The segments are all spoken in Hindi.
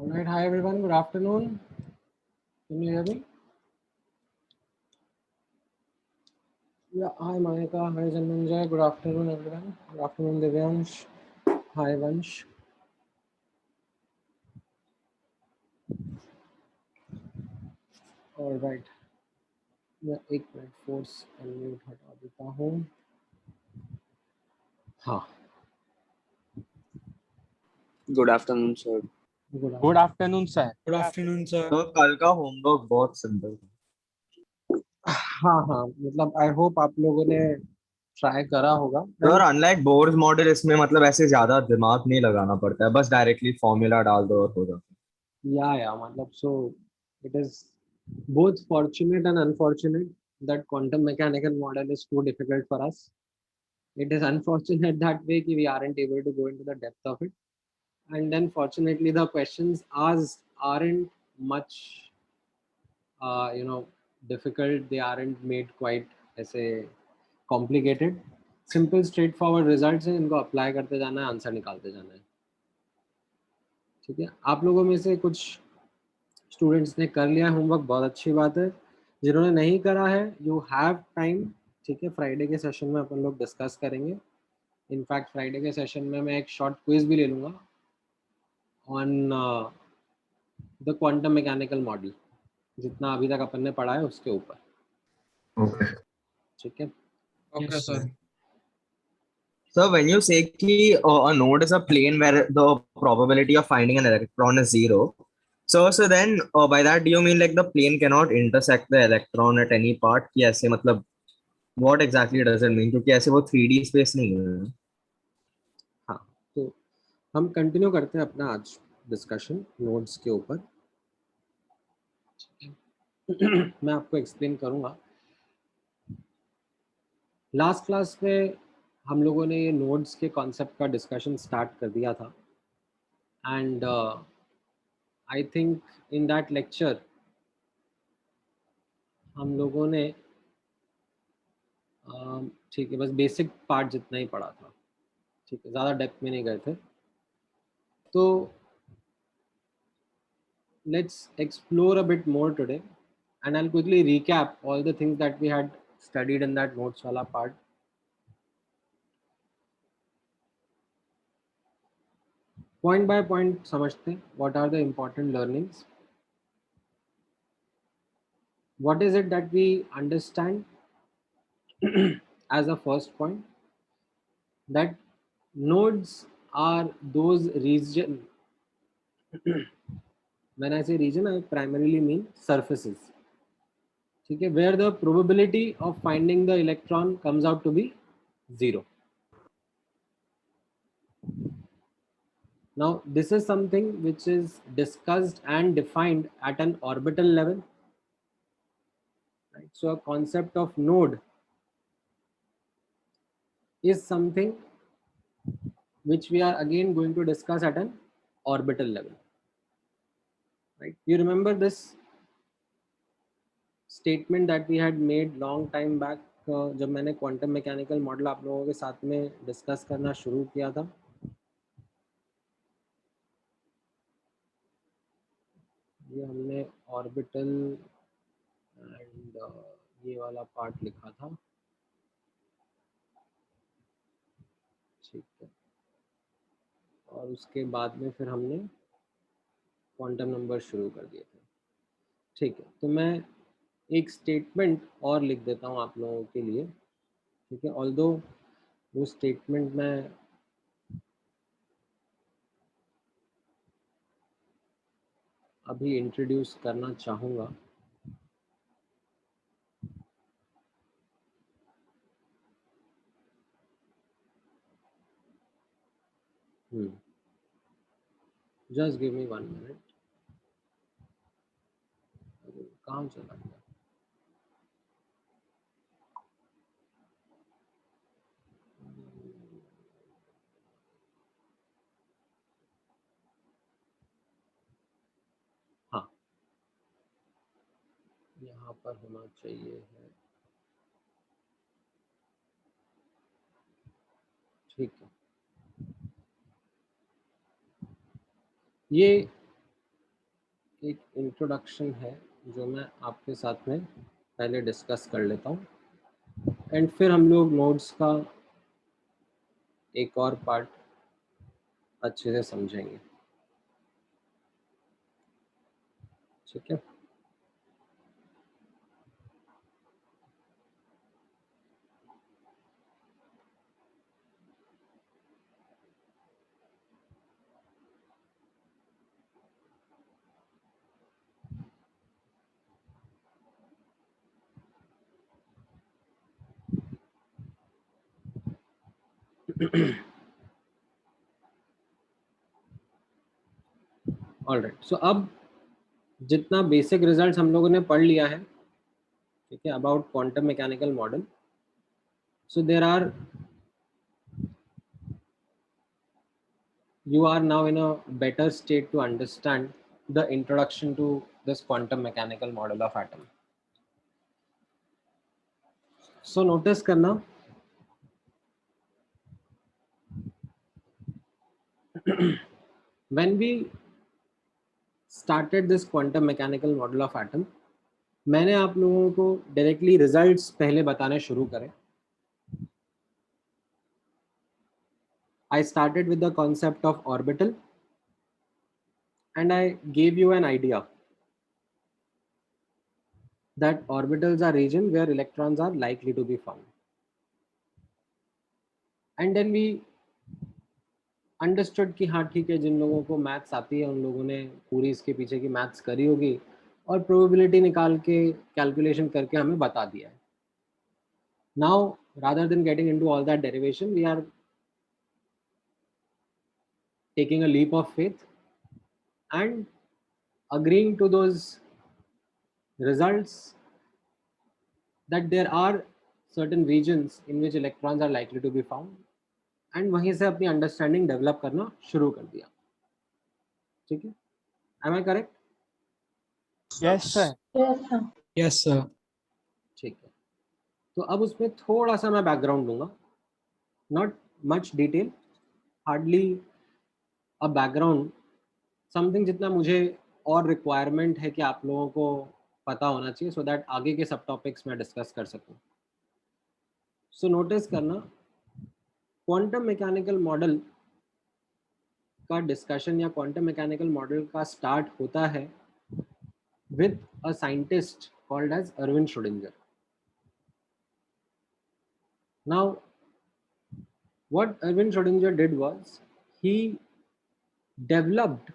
All right, hi everyone. Good afternoon. Can you hear me? Yeah, hi Monica. Hi Janmanjay. Good afternoon, everyone. Good afternoon, Divyansh. Hi Vansh. All right. मैं एक मिनट फोर्स अनम्यूट हटा देता हूँ. हाँ. Good afternoon sir. Good afternoon sir. Good afternoon sir. तो कल का होमवर्क बहुत सिंपल था. हाँ हाँ, मतलब आई होप आप लोगों ने ट्राई करा होगा. सर अनलाइक बोर्ड मॉडल इसमें मतलब ऐसे ज्यादा दिमाग नहीं लगाना पड़ता है, बस डायरेक्टली फॉर्मूला डाल दो और हो जाता है. Yeah, मतलब so it is both fortunate and unfortunate that quantum mechanical model is too difficult for us. It is unfortunate that way कि we aren't able to go into the depth of it. And then fortunately the questions asked aren't much difficult. They aren't made quite ऐसे complicated. Simple straightforward results हैं, इनको apply करते जाना है, आंसर निकालते जाना है. ठीक है, आप लोगों में से कुछ स्टूडेंट्स ने कर लिया होमवर्क, बहुत अच्छी बात है. जिन्होंने नहीं करा है, यू हैव टाइम. ठीक है, फ्राइडे के सेशन में अपन लोग डिस्कस करेंगे. इनफैक्ट फ्राइडे के सेशन में मैं एक शॉर्ट क्विज भी ले लूँगा on the quantum mechanical model, जितना अभी तक अपन ने पढ़ा है उसके ऊपर. Okay. ठीक है. Okay sir. So when you say कि a node is a plane where the probability of finding an electron is zero, so then by that do you mean like the plane cannot intersect the electron at any part? कि ऐसे मतलब what exactly does it mean? क्योंकि ऐसे वो 3D space नहीं है. हाँ, तो हम कंटिन्यू करते हैं अपना आज डिस्कशन नोड्स के ऊपर. मैं आपको एक्सप्लेन करूँगा. लास्ट क्लास में हम लोगों ने ये नोड्स के कॉन्सेप्ट का डिस्कशन स्टार्ट कर दिया था. And I think in that lecture हम लोगों ने ठीक है, बस बेसिक पार्ट जितना ही पढ़ा था. ठीक है, ज़्यादा डेप्थ में नहीं गए थे. तो let's explore a bit more today, and I'll quickly recap all the things that we had studied in that notes wala part. Point by point समझते हैं what are the important learnings, what is it that we understand as a first point, that nodes are those region. When I say region, I primarily mean surfaces. ठीक है, where the probability of finding the electron comes out to be 0. Now, this is something which is discussed and defined at an orbital level. Right? So, a concept of node is something which we are again going to discuss at an orbital level. Right? You remember this statement that we had made long time back, जब मैंने क्वांटम मैकेनिकल मॉडल आप लोगों के साथ में डिस्कस करना शुरू किया था. ये हमने ऑर्बिटल एंड ये वाला पार्ट लिखा था. ठीक है, और उसके बाद में फिर हमने क्वांटम नंबर शुरू कर दिए थे. ठीक है, तो मैं एक स्टेटमेंट और लिख देता हूँ आप लोगों के लिए. ठीक है, ऑल्दो वो स्टेटमेंट मैं अभी इंट्रोड्यूस करना चाहूँगा. Just give me 1 minute. कहाँ चला गया? हाँ, यहाँ पर होना चाहिए है. ठीक है, ये एक इंट्रोडक्शन है जो मैं आपके साथ में पहले डिस्कस कर लेता हूँ एंड फिर हम लोग नोट्स का एक और पार्ट अच्छे से समझेंगे, ठीक है। ऑलराइट, सो अब जितना बेसिक रिजल्ट्स हम लोगों ने पढ़ लिया है, ठीक है, about quantum mechanical model, so there are you are now in a better state to understand the introduction to this quantum mechanical model of atom. So notice करना, when we started this quantum mechanical model of atom, मैंने आप लोगों को डायरेक्टली रिजल्ट्स पहले बताने शुरू करे. I started with the concept of orbital and I gave you an idea that orbitals are region where electrons are likely to be found. And then we understood कि हाँ ठीक है, जिन लोगों को मैथ्स आती है उन लोगों ने पूरी इसके पीछे की मैथ्स करी होगी और प्रोबेबिलिटी निकाल के कैलकुलेशन करके हमें बता दिया है. Now rather than getting into all that derivation, we are taking a leap of faith and agreeing to those results that there are certain regions in which electrons are likely to be found, and वहीं से अपनी अंडरस्टैंडिंग डेवलप करना शुरू कर दिया. ठीक है, am I correct? Yes, sir. Yes, sir. ठीक है, तो अब उसमें थोड़ा सा मैं बैकग्राउंड दूंगा, not much detail, hardly a background, something जितना मुझे और रिक्वायरमेंट है कि आप लोगों को पता होना चाहिए सो दैट आगे के सब टॉपिक्स में डिस्कस कर सकूं. सो नोटिस करना, क्वांटम मैकेनिकल मॉडल का डिस्कशन या क्वांटम मैकेनिकल मॉडल का स्टार्ट होता है with a scientist called as Erwin Schrodinger. Now, what Erwin Schrödinger did was he developed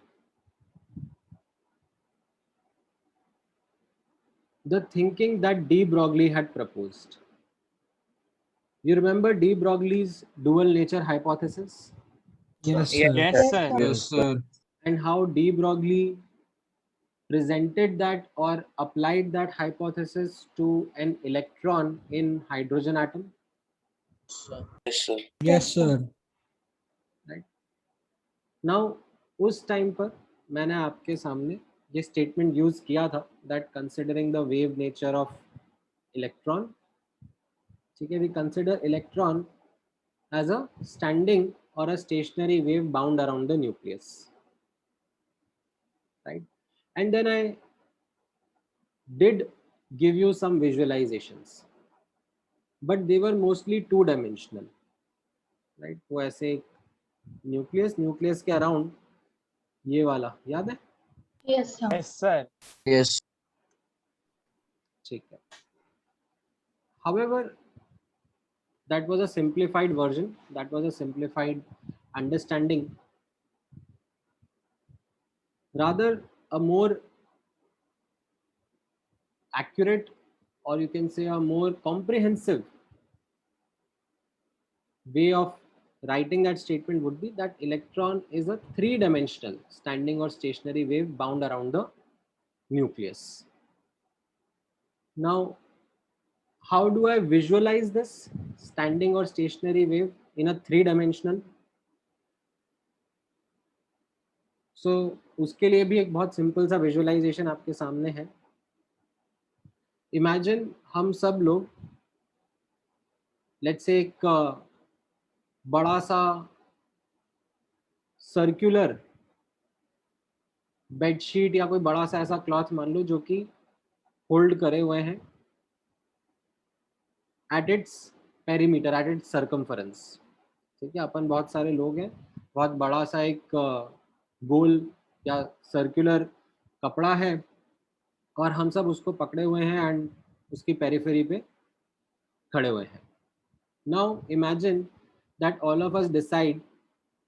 the thinking that de Broglie had proposed. You remember de Broglie's dual nature hypothesis Yes, sir. Yes, sir. Yes, sir. and how de Broglie presented that or applied that hypothesis to an electron in hydrogen atom, Yes, sir. right? Now, उस टाइम पर मैंने आपके सामने ये स्टेटमेंट यूज किया था that considering the wave nature of electron, ठीक है, we consider electron as a standing or a stationary wave bound around the nucleus, right? And then I did give you some visualizations, but they were mostly two dimensional, right? वो ऐसे न्यूक्लियस के अराउंड ये वाला याद है? Yes, sir. Yes, sir. Yes. ठीक है. However, that was a simplified version, that was a simplified understanding. Rather, a more accurate, or you can say a more comprehensive way of writing that statement would be that electron is a three-dimensional standing or stationary wave bound around the nucleus. Now, how do I visualize this standing or stationary wave in a three-dimensional? So, उसके लिए भी एक बहुत सिंपल सा विजुअलाइजेशन आपके सामने है. इमेजिन हम सब लोग लेट्स से एक बड़ा सा सर्कुलर बेडशीट या कोई बड़ा सा ऐसा क्लॉथ मान लो जो कि होल्ड करे हुए हैं at its perimeter, at its circumference. ठीक है, अपन बहुत सारे लोग हैं, बहुत बड़ा सा एक गोल या सर्कुलर कपड़ा है और हम सब उसको पकड़े हुए हैं एंड उसकी पेरिफेरी पे खड़े हुए हैं। Now imagine that all of us decide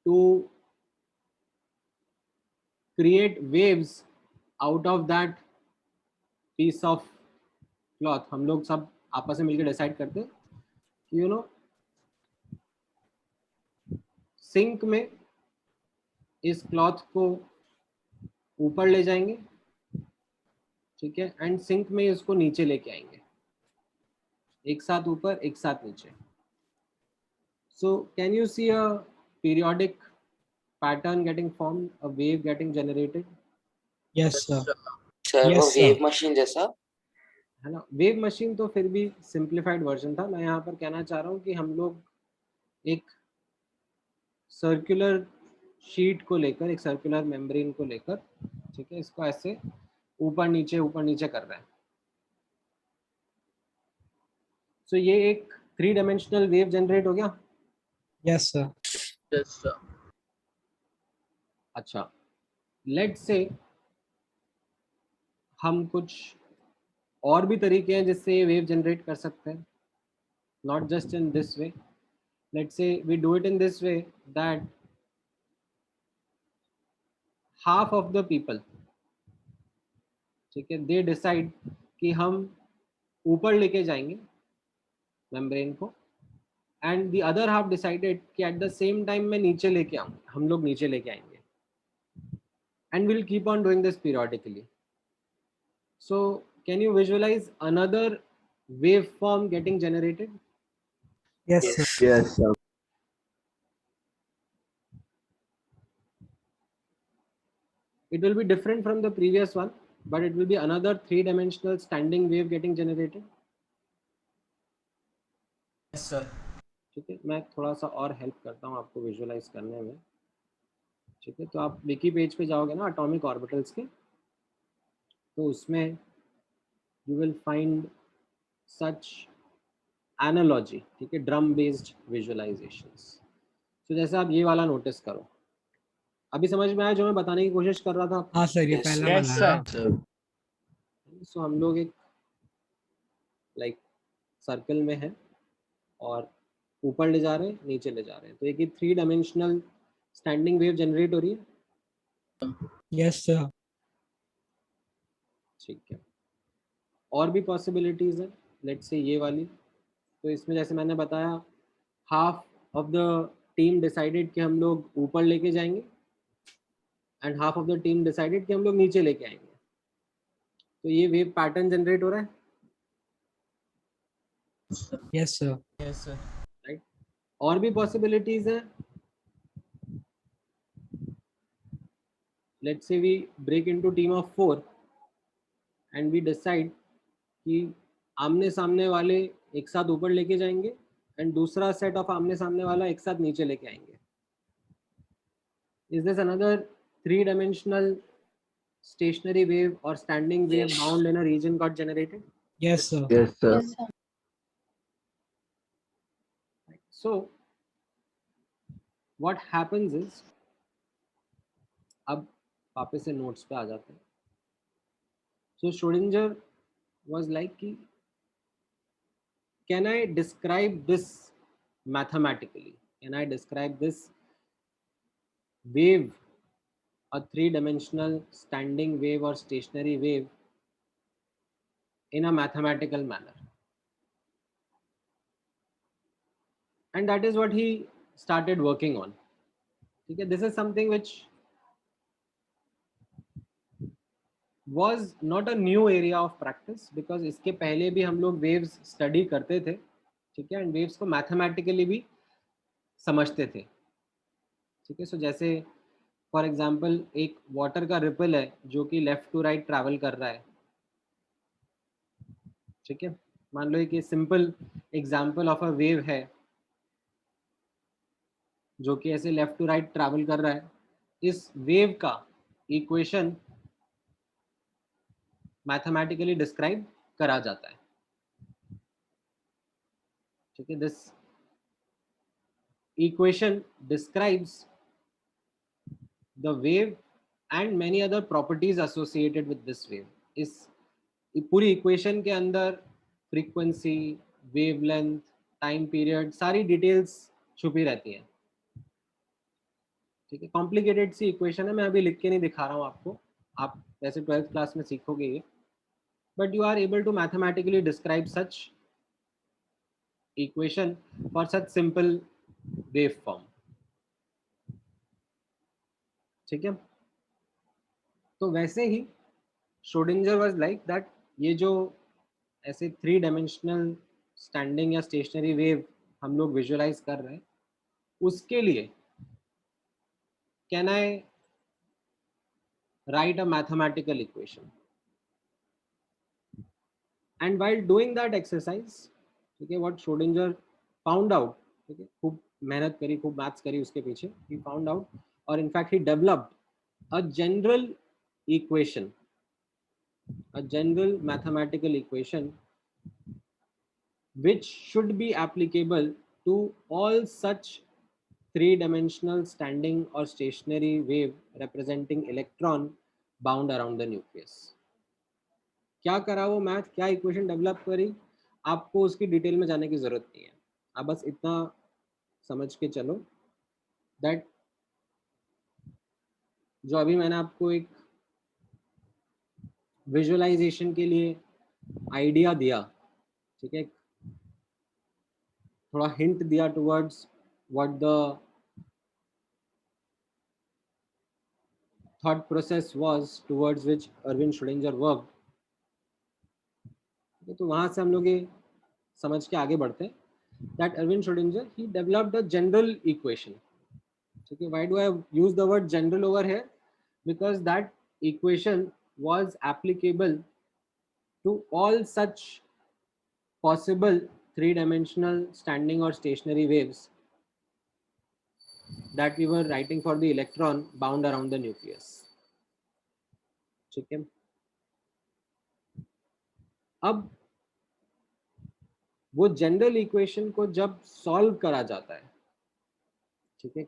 to create waves out of that piece of cloth। हम लोग सब आपस में मिलकर डिसाइड करते हैं कि यू नो सिंक में इस क्लॉथ को ऊपर ले जाएंगे, ठीक है, एंड सिंक में इसको नीचे लेके आएंगे, एक साथ ऊपर एक साथ नीचे। So can you see a periodic pattern getting formed, a wave getting generated? Yes, sir. Sir वो Yes, sir. वेव मशीन जैसा। है ना, वेव मशीन तो फिर भी सिंप्लीफाइड वर्जन था। मैं यहाँ पर कहना चाह रहा हूँ कि हम लोग एक सर्कुलर शीट को लेकर, एक सर्कुलर मेम्ब्रेन को लेकर, ठीक है, इसको ऐसे ऊपर नीचे कर रहे हैं। सो ये एक 3 डायमेंशनल वेव जनरेट हो गया। Yes, sir. Yes sir. अच्छा, लेट्स से हम कुछ और भी तरीके हैं जिससे ये वेव जनरेट कर सकते हैं, not just in this way. Let's say we do it in this way that half of the people, ठीक है, दे डिसाइड कि हम ऊपर लेके जाएंगे मेम्ब्रेन को, and the other half decided कि एट द सेम टाइम मैं नीचे लेके आऊँ, हम लोग नीचे लेके आएंगे, and will keep on doing this periodically. So can you visualise another wave form getting generated? Yes, sir. Yes, sir. It will be different from the previous one, but it will be another 3-dimensional standing wave getting generated. Yes sir. ठीक है, मैं थोड़ा सा और हेल्प करता हूँ आपको विजुअलाइज करने में। ठीक है, तो आप विकी पेज पे जाओगे ना एटॉमिक ऑर्बिटल्स के, तो उसमें you will find such analogy, ठीक है, ड्रम बेस्ड विजुअलाइजेशंस। तो जैसे आप ये वाला नोटिस करो, अभी समझ में आया जो मैं बताने की कोशिश कर रहा था? हाँ सर, ये Yes, पहला yes, वाला है। sir. सो हम लोग एक लाइक सर्कल में है और ऊपर ले जा रहे हैं, नीचे ले जा रहे हैं, तो एक 3 डायमेंशनल स्टैंडिंग वेव जनरेट हो रही है। Yes, sir. ठीक है, और भी पॉसिबिलिटीज है, लेट्स से ये वाली। तो इसमें जैसे मैंने बताया, half of the team decided कि हम लोग ऊपर लेके जाएंगे and half of the team decided कि हम लोग नीचे लेके आएंगे। तो ये वेव पैटर्न जनरेट हो रहा है, Yes, sir. Yes sir. Right? और भी पॉसिबिलिटीज हैं। Let's say we break into team of 4 and we decide कि आमने सामने वाले एक साथ ऊपर लेके जाएंगे एंड दूसरा सेट ऑफ आमने सामने वाला एक साथ नीचे लेके आएंगे। Is this another 3 dimensional stationary wave or standing wave Yes. bound in a region got generated? Yes, sir. Yes, sir. So what happens is, अब वापस से नोट्स पे आ जाते हैं। So Schrodinger was like कि can I describe this mathematically? Can I describe this wave, a 3-dimensional standing wave or stationary wave, in a mathematical manner? And that is what he started working on. Okay, this is something which was not a new area of practice, because इसके पहले भी हम लोग waves study करते थे, ठीक है, and waves को mathematically भी समझते थे। ठीक है, सो जैसे फॉर एग्जांपल एक वाटर का रिपल है जो कि लेफ्ट टू राइट ट्रैवल कर रहा है। ठीक है, मान लो एक simple example of a wave है जो कि ऐसे लेफ्ट टू राइट ट्रैवल कर रहा है। इस वेव का इक्वेशन मैथमेटिकली डिस्क्राइब करा जाता है। ठीक है, this equation describes the wave and many other properties associated with this wave. इस पूरी इक्वेशन के अंदर फ्रीक्वेंसी, वेवलेंथ, टाइम पीरियड, सारी डिटेल्स छुपी रहती हैं। ठीक है, कॉम्प्लिकेटेड सी इक्वेशन है, मैं अभी लिख के नहीं दिखा रहा हूँ आपको, आप वैसे 12th क्लास में सीखोगे ये, but you are able to mathematically describe such equation for such simple wave form. ठीक है, तो वैसे ही श्रोडिंगर वाज लाइक दैट, ये जो ऐसे 3 डायमेंशनल स्टैंडिंग या स्टेशनरी वेव हम लोग विजुअलाइज कर रहे हैं, उसके लिए can I write a mathematical equation, and while doing that exercise, ठीक है, what Schrodinger found out, ठीक है, खूब मेहनत करी, खूब मैथ्स करी उसके पीछे, he found out, और in fact he developed a general equation, a general mathematical equation which should be applicable to all such 3-dimensional standing or stationary wave representing electron bound around the nucleus. क्या करा वो मैथ, क्या इक्वेशन डेवलप करी, आपको उसकी डिटेल में जाने की जरूरत नहीं है, आप बस इतना समझ के चलो दैट जो अभी मैंने आपको एक विजुअलाइजेशन के लिए आइडिया दिया, ठीक है, थोड़ा हिंट दिया towards what the thought process was towards which Erwin Schrödinger worked, तो वहां से हम लोग ये समझ के आगे बढ़ते हैं that Erwin Schrödinger he developed a general equation. Okay, why do I use the word general over here? Because that equation was applicable to all such possible 3-dimensional standing or stationary waves that we were writing for the electron bound around the nucleus. ठीक है, अब वो जनरल इक्वेशन को जब सॉल्व करा जाता है, ठीक है,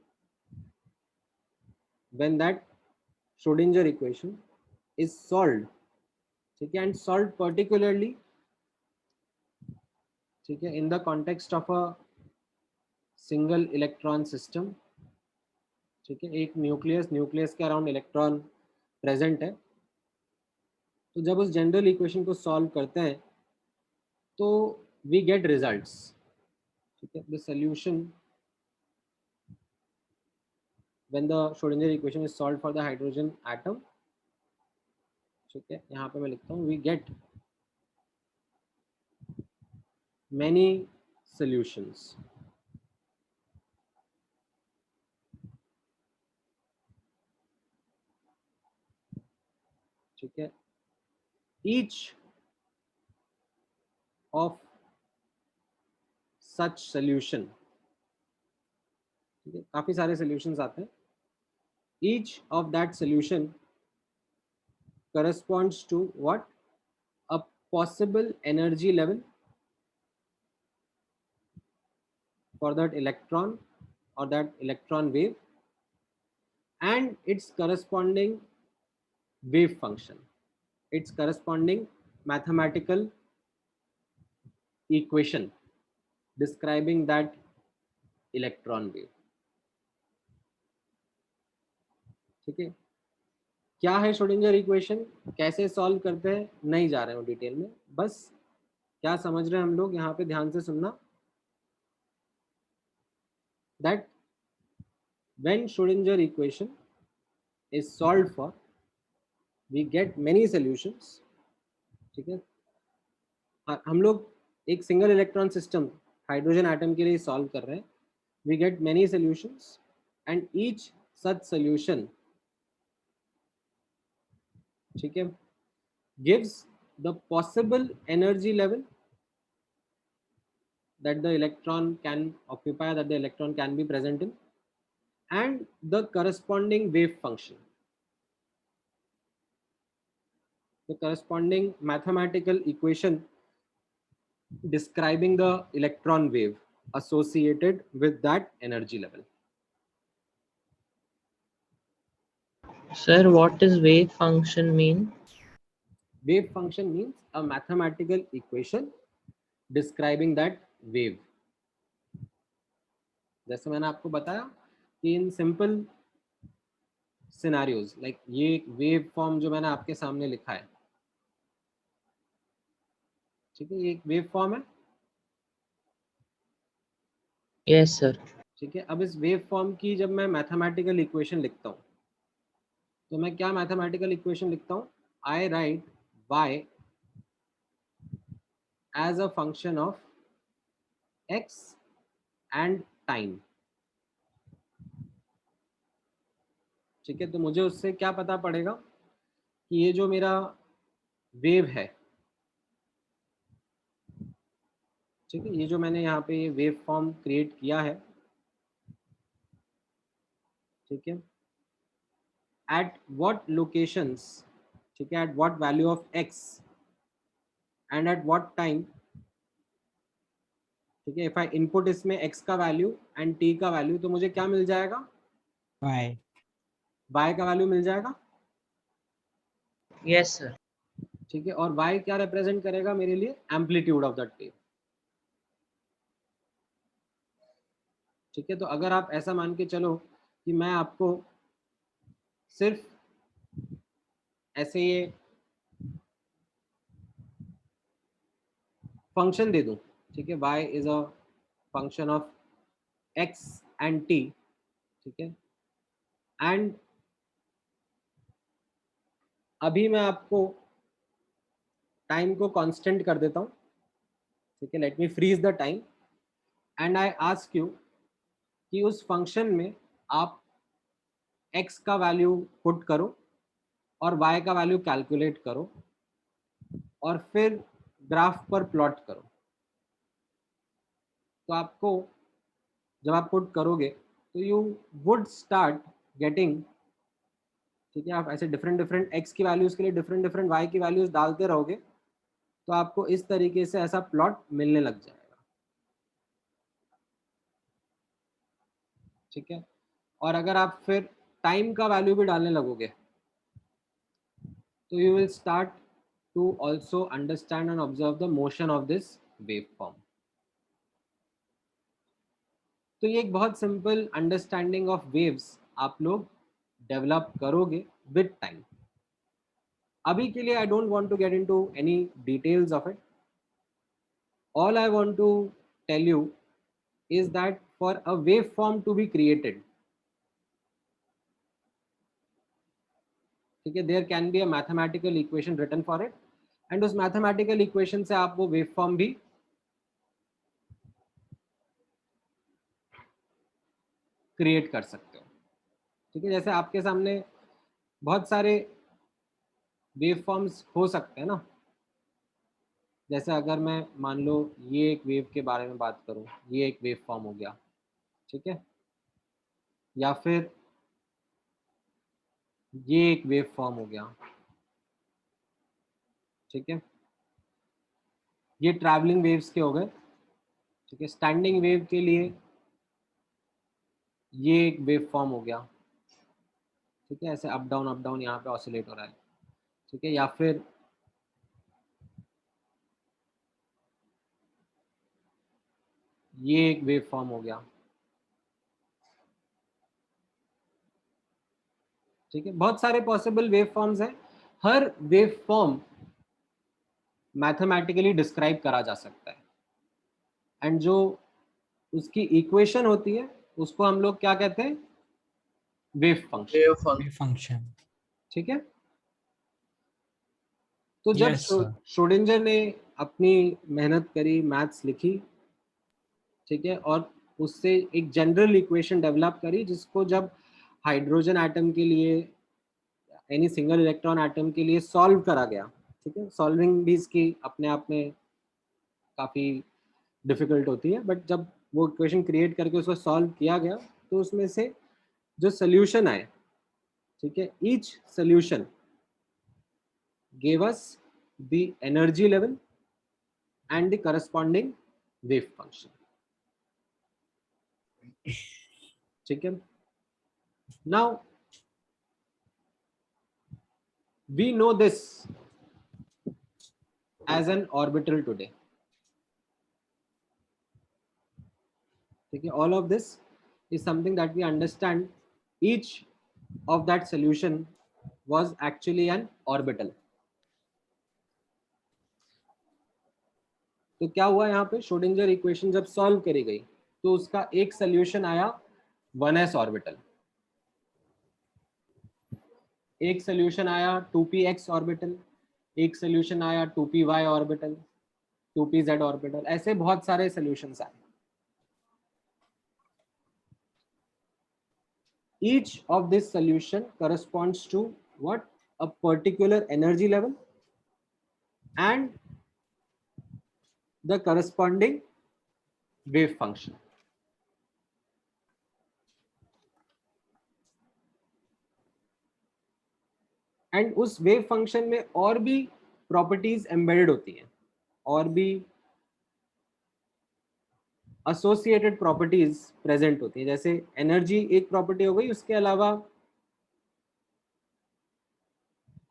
when that Schrodinger equation is solved, ठीक है, and solved particularly, ठीक है, in the context of a single electron system, ठीक है, एक न्यूक्लियस के अराउंड इलेक्ट्रॉन प्रेजेंट है, तो जब उस जनरल इक्वेशन को सॉल्व करते हैं तो वी गेट रिजल्ट्स। ठीक है, the solution when the Schrodinger equation is solved for the hydrogen atom, ठीक है, यहाँ पे मैं लिखता हूँ वी गेट मैनी सॉल्यूशंस। ठीक है, ईच ऑफ सच सॉल्यूशन, ठीक है, काफी सारे सॉल्यूशंस आते हैं, each of that solution corresponds to what? A possible energy level for that electron or that electron wave and its corresponding wave function, its corresponding mathematical equation describing that electron wave. ठीक है, क्या है श्रोडिंगर इक्वेशन, कैसे सॉल्व करते हैं, नहीं जा रहे हो डिटेल में, बस क्या समझ रहे हैं हम लोग, यहाँ पे ध्यान से सुनना, that when Schrodinger equation is solved for, we get many solutions. ठीक है, हम लोग एक single electron system hydrogen atom के लिए सॉल्व कर रहे हैं, we get many solutions and each such solution, ठीक है, gives the possible energy level that the electron can occupy, that the electron can be present in, and the corresponding wave function. the corresponding mathematical equation describing the electron wave associated with that energy level. Sir, what does wave function mean? Wave function means a mathematical equation describing that wave. जैसे मैंने आपको बताया कि इन सिंपल सिनेरियोज लाइक ये वेव फॉर्म जो मैंने आपके सामने लिखा है, ठीक है, ये एक वेव फॉर्म है. Yes, sir. ठीक है, अब इस वेव फॉर्म की जब मैं मैथमेटिकल इक्वेशन लिखता हूँ तो मैं क्या मैथमेटिकल इक्वेशन लिखता हूँ? I write y as a function of x and time. ठीक है, तो मुझे उससे क्या पता पड़ेगा कि ये जो मेरा वेव है, ठीक है, ये जो मैंने यहाँ पे ये वेव फॉर्म क्रिएट किया है, ठीक है, एट व्हाट लोकेशंस, ठीक है, at what value of x and at what time, ठीक है, इफ आई इनपुट इसमें x का वैल्यू एंड t का वैल्यू, तो मुझे क्या मिल जाएगा? Y. y का वैल्यू मिल जाएगा. Yes, sir. ठीक है, और y क्या रिप्रेजेंट करेगा मेरे लिए? Amplitude of that wave. ठीक है, तो अगर आप ऐसा मान के चलो कि मैं आपको सिर्फ ऐसे ये फंक्शन दे दूं, ठीक है, y is a function of x and t, ठीक है, एंड अभी मैं आपको टाइम को कांस्टेंट कर देता हूँ, ठीक है, let me freeze the time and I ask you कि उस फंक्शन में आप x का वैल्यू पुट करो और y का वैल्यू कैलकुलेट करो और फिर ग्राफ पर प्लॉट करो. तो आपको जब आप पुट करोगे तो यू वुड स्टार्ट गेटिंग, ठीक है, आप ऐसे डिफरेंट डिफरेंट x की वैल्यूज के लिए डिफरेंट डिफरेंट y की वैल्यूज डालते रहोगे तो आपको इस तरीके से ऐसा प्लॉट मिलने लग जाएगा. ठीक है, और अगर आप फिर टाइम का वैल्यू भी डालने लगोगे तो you will start to also understand and observe the motion of this wave form. तो ये एक बहुत सिंपल अंडरस्टैंडिंग ऑफ वेव्स आप लोग डेवलप करोगे विद टाइम. अभी के लिए I don't want to get into any details of it. All I want to tell you is that for a wave form to be created, ठीक है, there can be a mathematical equation written for it and उस मैथमेटिकल इक्वेशन से आप वो वेव फॉर्म भी क्रिएट कर सकते हो. ठीक है, जैसे आपके सामने बहुत सारे वेव फॉर्म्स हो सकते हैं ना. जैसे अगर मैं मान लो ये एक वेव के बारे में बात करूं, ये एक वेव फॉर्म हो गया, ठीक है, या फिर ये एक वेव फॉर्म हो गया, ठीक है, ये ट्रैवलिंग वेव्स के हो गए. ठीक है, स्टैंडिंग वेव के लिए ये एक वेव फॉर्म हो गया, ठीक है, ऐसे अप डाउन यहाँ पे ऑसिलेट हो रहा है. ठीक है, या फिर ये एक वेव फॉर्म हो गया. ठीक है, बहुत सारे पॉसिबल वेव फॉर्म्स हैं. हर वेव फॉर्म मैथमेटिकली डिस्क्राइब करा जा सकता है एंड जो उसकी इक्वेशन होती है उसको हम लोग क्या कहते हैं? Wave function. Wave function. Wave function. ठीक है, तो जब Yes, sir. श्रोडिंगर ने अपनी मेहनत करी, मैथ्स लिखी, ठीक है, और उससे एक जनरल इक्वेशन डेवलप करी जिसको जब हाइड्रोजन एटम के लिए, एनी सिंगल इलेक्ट्रॉन एटम के लिए सॉल्व करा गया, ठीक है, सॉल्विंग भी इसकी अपने आप में काफ़ी डिफिकल्ट होती है, बट जब वो इक्वेशन क्रिएट करके उसको सॉल्व किया गया तो उसमें से जो सोल्यूशन आए, ठीक है, each solution gave us the energy level and the corresponding wave function. ठीक है. Now we know this as an orbital today. ठीक है. All of this is something that we understand. Each of that solution was actually an orbital. तो क्या हुआ यहाँ पे, श्रोडिंगर इक्वेशन जब सॉल्व करी गई तो उसका एक सोल्यूशन आया 1s ऑर्बिटल, एक सोल्यूशन आया 2px ऑर्बिटल, एक सोल्यूशन आया 2py ऑर्बिटल, 2pz ऑर्बिटल, ऐसे बहुत सारे सोल्यूशंस आए. Each of this solution corresponds to what? A particular energy level and the corresponding wave function. And उस वेव फंक्शन में और भी प्रॉपर्टीज एम्बेडेड होती हैं, और भी एसोसिएटेड प्रॉपर्टीज प्रेजेंट होती हैं. जैसे एनर्जी एक प्रॉपर्टी हो गई, उसके अलावा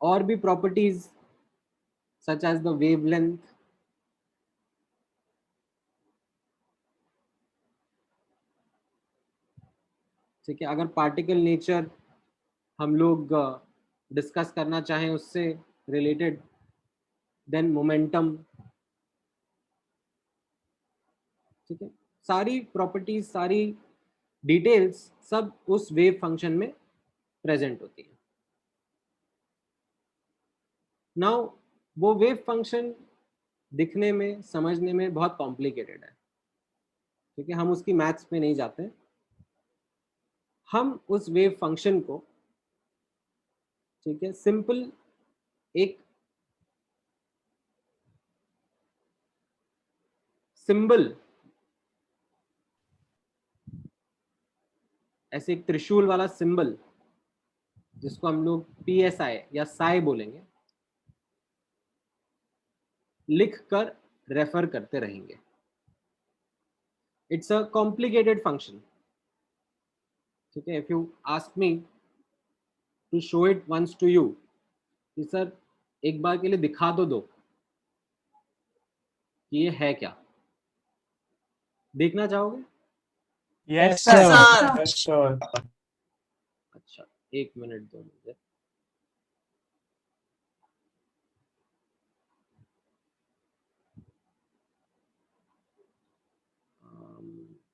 और भी properties such as the wavelength, ठीक है. अगर पार्टिकल नेचर हम लोग डिस्कस करना चाहें उससे रिलेटेड, देन मोमेंटम, ठीक है. सारी प्रॉपर्टीज, सारी डिटेल्स सब उस वेव फंक्शन में प्रेजेंट होती है. नाउ वो वेव फंक्शन दिखने में, समझने में बहुत कॉम्प्लिकेटेड है, ठीक है. हम उसकी मैथ्स में नहीं जाते. हम उस वेव फंक्शन को, ठीक है, सिंपल एक सिंबल, ऐसे एक त्रिशूल वाला सिंबल जिसको हम लोग PSI या साई बोलेंगे, लिख कर रेफर करते रहेंगे. इट्स अ कॉम्प्लिकेटेड फंक्शन, ठीक है. If you ask me to show it once to you, कि सर एक बार के लिए दिखा दो कि ये है क्या, देखना चाहोगे? Yes, sir. sir. Yes, sir. अच्छा, एक मिनट दो मुझे.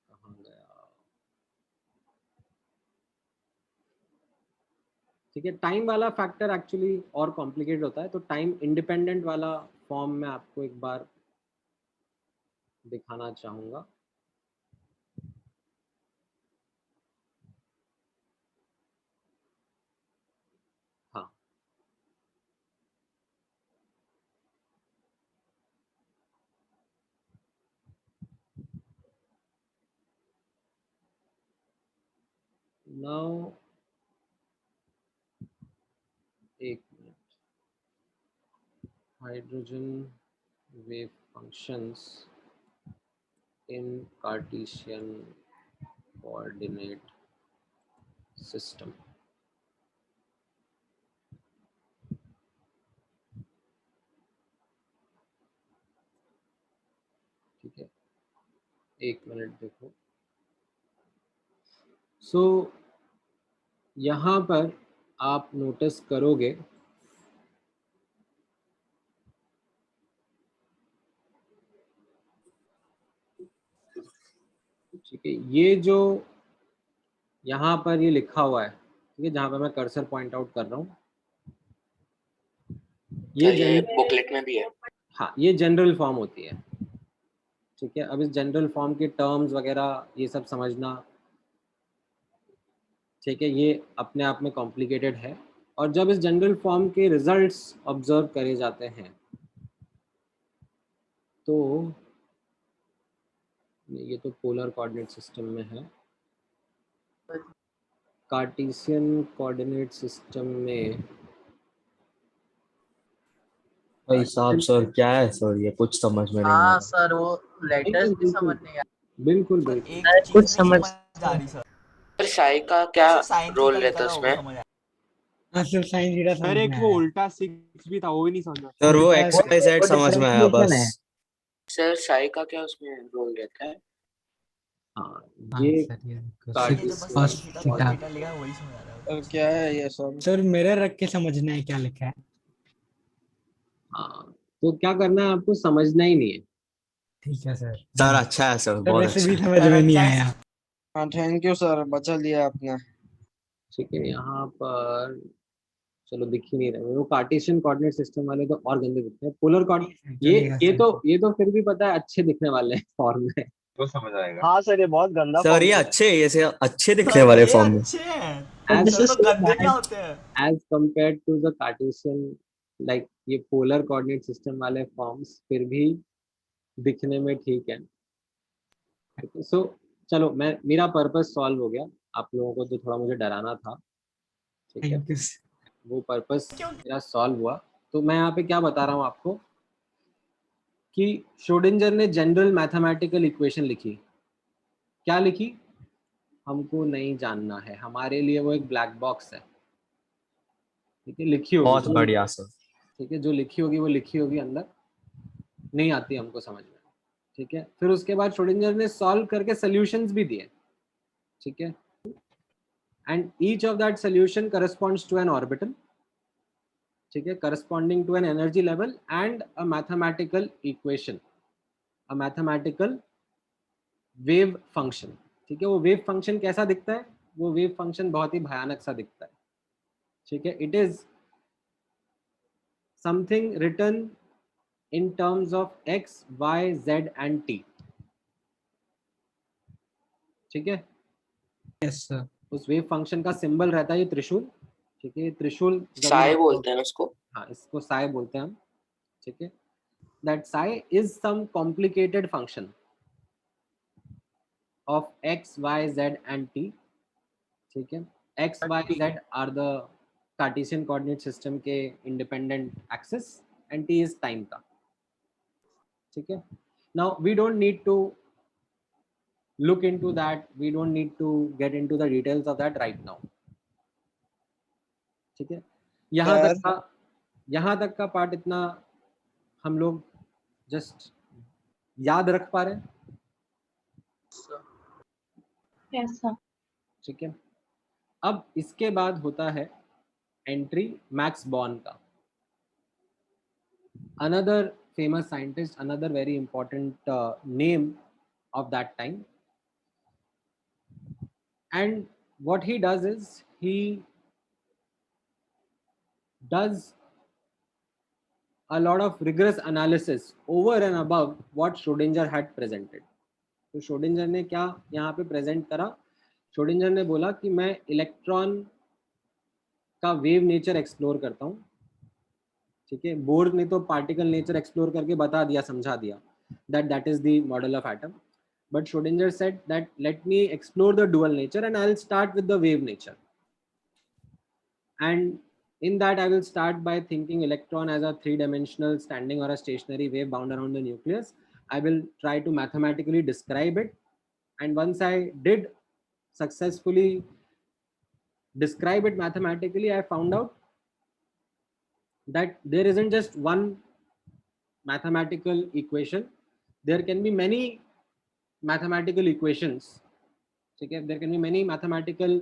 कहाँ गया? ठीक है. टाइम वाला फैक्टर एक्चुअली और कॉम्प्लिकेटेड होता है, तो टाइम इंडिपेंडेंट वाला फॉर्म में आपको एक बार दिखाना चाहूंगा. हाँ, नाउ एक minute. Hydrogen wave functions in Cartesian coordinate system. ठीक है, एक मिनट देखो. सो यहाँ पर आप नोटिस करोगे ठीक है, ये जो यहाँ पर ये लिखा हुआ है, ठीक है, जहाँ पर मैं कर्सर पॉइंट आउट कर रहा हूँ, ये बुकलेट में भी है. हाँ, ये जनरल फॉर्म होती है. ठीक है. अब इस जनरल फॉर्म के टर्म्स वगैरह ये सब समझना, ठीक है, ये अपने आप में कॉम्प्लिकेटेड है. और जब इस जनरल फॉर्म के रिजल्ट्स ऑब्जर्व करे जाते हैं तो ये तो पोलर कोऑर्डिनेट सिस्टम में है. कार्टेशियन कोऑर्डिनेट सिस्टम में भाई साहब सर क्या है सर, ये कुछ समझ में नहीं आ हाँ रहा। सर, वो लेटर्स भी समझ नहीं बिल्कुल सर बिल्कुल। एक सर चीज कुछ नहीं समझ समझ आ रही सर। सर शाही का क्या सर साइन रोल थीटा रहता लिखा है था वो उसमें? समझ आया। हाँ सर साइन थीटा सर समझ एक में वो आया। उल्टा सिक्स भी था, वो भी नहीं समझा। सर वो उल्टा एक्स वाई जेड वो समझ में आया डिफरेंशिएशन बस। है। सर शाही का क्या उसमें रोल रहता है? हाँ हाँ ये सर ये सर ये जो बस Cartesian. cos sine theta cos theta. Theta लिखा है वही समझ आ रहा है। सर क्या है ये सब? सर मिरर रख के समझना है क्या लिखा है। हाँ तो क्या करना है आपको, समझना ही नहीं है। ठीक है सर। सर अच्छा है सर, सर बहुत वैसे अच्छा भी है। समझ सर में नहीं अच्छा आया। है। हाँ थैंक यू सर, बचा लिया आपने। ठीक है, यहाँ पर चलो दिख ही नहीं रहे वो कार्टेशियन कोऑर्डिनेट सिस्टम वाले, तो और गंदे दिखते हैं। पोलर कोऑर्डिनेट ये चलेगा ये सर। तो ये तो फिर भी पता है अच्छे दिखने वाले हैं फॉर्म में। तो समझ आएगा। हाँ सर, ये बहुत गंदा सर फॉर्म ये है। अच्छे, ये से अच्छे दिखने सर वाले ये फॉर्म में। अच्छे हैं। एज दिस सर इज तो गंदे क्या होते हैं? As compare to the Cartesian, like ये पोलर कोऑर्डिनेट सिस्टम वाले फॉर्म्स फिर भी दिखने में ठीक है। सो चलो, मैं मेरा पर्पस सॉल्व हो गया। आप लोगों को जो थोड़ा मुझे डराना था, ठीक है, थैंक यू। वो पर्पस क्यों? मेरा सॉल्व हुआ। तो मैं यहाँ पे क्या बता रहा हूँ आपको कि श्रोडिंगर ने जनरल मैथमेटिकल इक्वेशन लिखी। क्या लिखी हमको नहीं जानना है, हमारे लिए वो एक ब्लैक बॉक्स है। ठीक है, लिखी होगी बहुत बढ़िया सर। ठीक है, जो लिखी होगी वो लिखी होगी, अंदर नहीं आती हमको समझ में। ठीक है, फिर उसके बाद श्रोडिंगर ने सॉल्व करके सॉल्यूशंस भी दिए। ठीक है, and each of that solution corresponds to an orbital. ठीक है, corresponding to an energy level and a mathematical equation, a mathematical wave function. ठीक है, वो वेव फंक्शन कैसा दिखता है? वो वेव फंक्शन बहुत ही भयानक सा दिखता है। ठीक है, it is something written in terms of x, y, z and t। ठीक है, यस सर। उस वेव फंक्शन का सिंबल रहता है ये त्रिशूल। ठीक है, ये त्रिशूल जरूर साई बोलते हैं ना उसको। हाँ, इसको साई बोलते हैं हम। ठीक है, that psi is some complicated function of x, y, z and t। ठीक है, x, y, z are the Cartesian coordinate system के independent axis and t is time का। ठीक है, now we don't need to look into that, we don't need to get into the details of that right now। ठीक है, यहाँ तक का पार्ट इतना हम लोग जस्ट याद रख पा रहे हैं। Yes sir. ठीक है, अब इसके बाद होता है एंट्री मैक्स बॉर्न का। Another famous scientist, another very important name of that time, and what he does is he does a lot of rigorous analysis over and above what Schrodinger had presented। तो श्रोडिंगर ने क्या यहाँ पे प्रेजेंट करा? श्रोडिंगर ने बोला कि मैं इलेक्ट्रॉन का वेव नेचर एक्सप्लोर करता हूँ। ठीक है, बोर ने तो पार्टिकल नेचर एक्सप्लोर करके बता दिया, समझा दिया that is the model of atom, but Schrodinger said that let me explore the dual nature and I'll start with the wave nature, and in that I will start by thinking electron as a three-dimensional standing or a stationary wave bound around the nucleus. I will try to mathematically describe it, and once I did successfully describe it mathematically, I found out that there isn't just one mathematical equation, there can be many mathematical equations. Okay, there can be many mathematical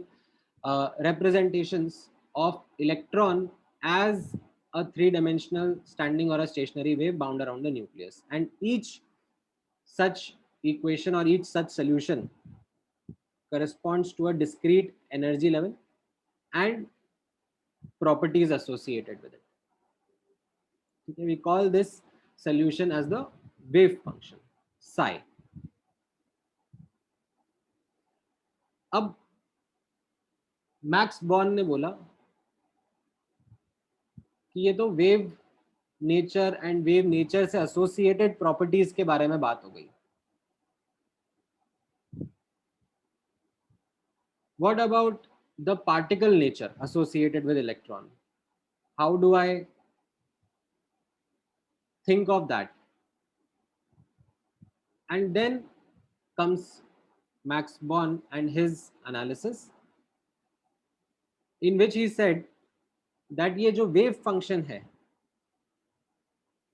representations of electron as a three-dimensional standing or a stationary wave bound around the nucleus, and each such equation or each such solution corresponds to a discrete energy level and properties associated with it. Okay, we call this solution as the wave function psi। अब मैक्स बॉर्न ने बोला कि ये तो wave nature and wave nature से एसोसिएटेड प्रॉपर्टीज के बारे में बात हो गई। What about the particle nature associated with electron? How do I think of that. And then comes Max Born and his analysis, in which he said that ये जो wave function है,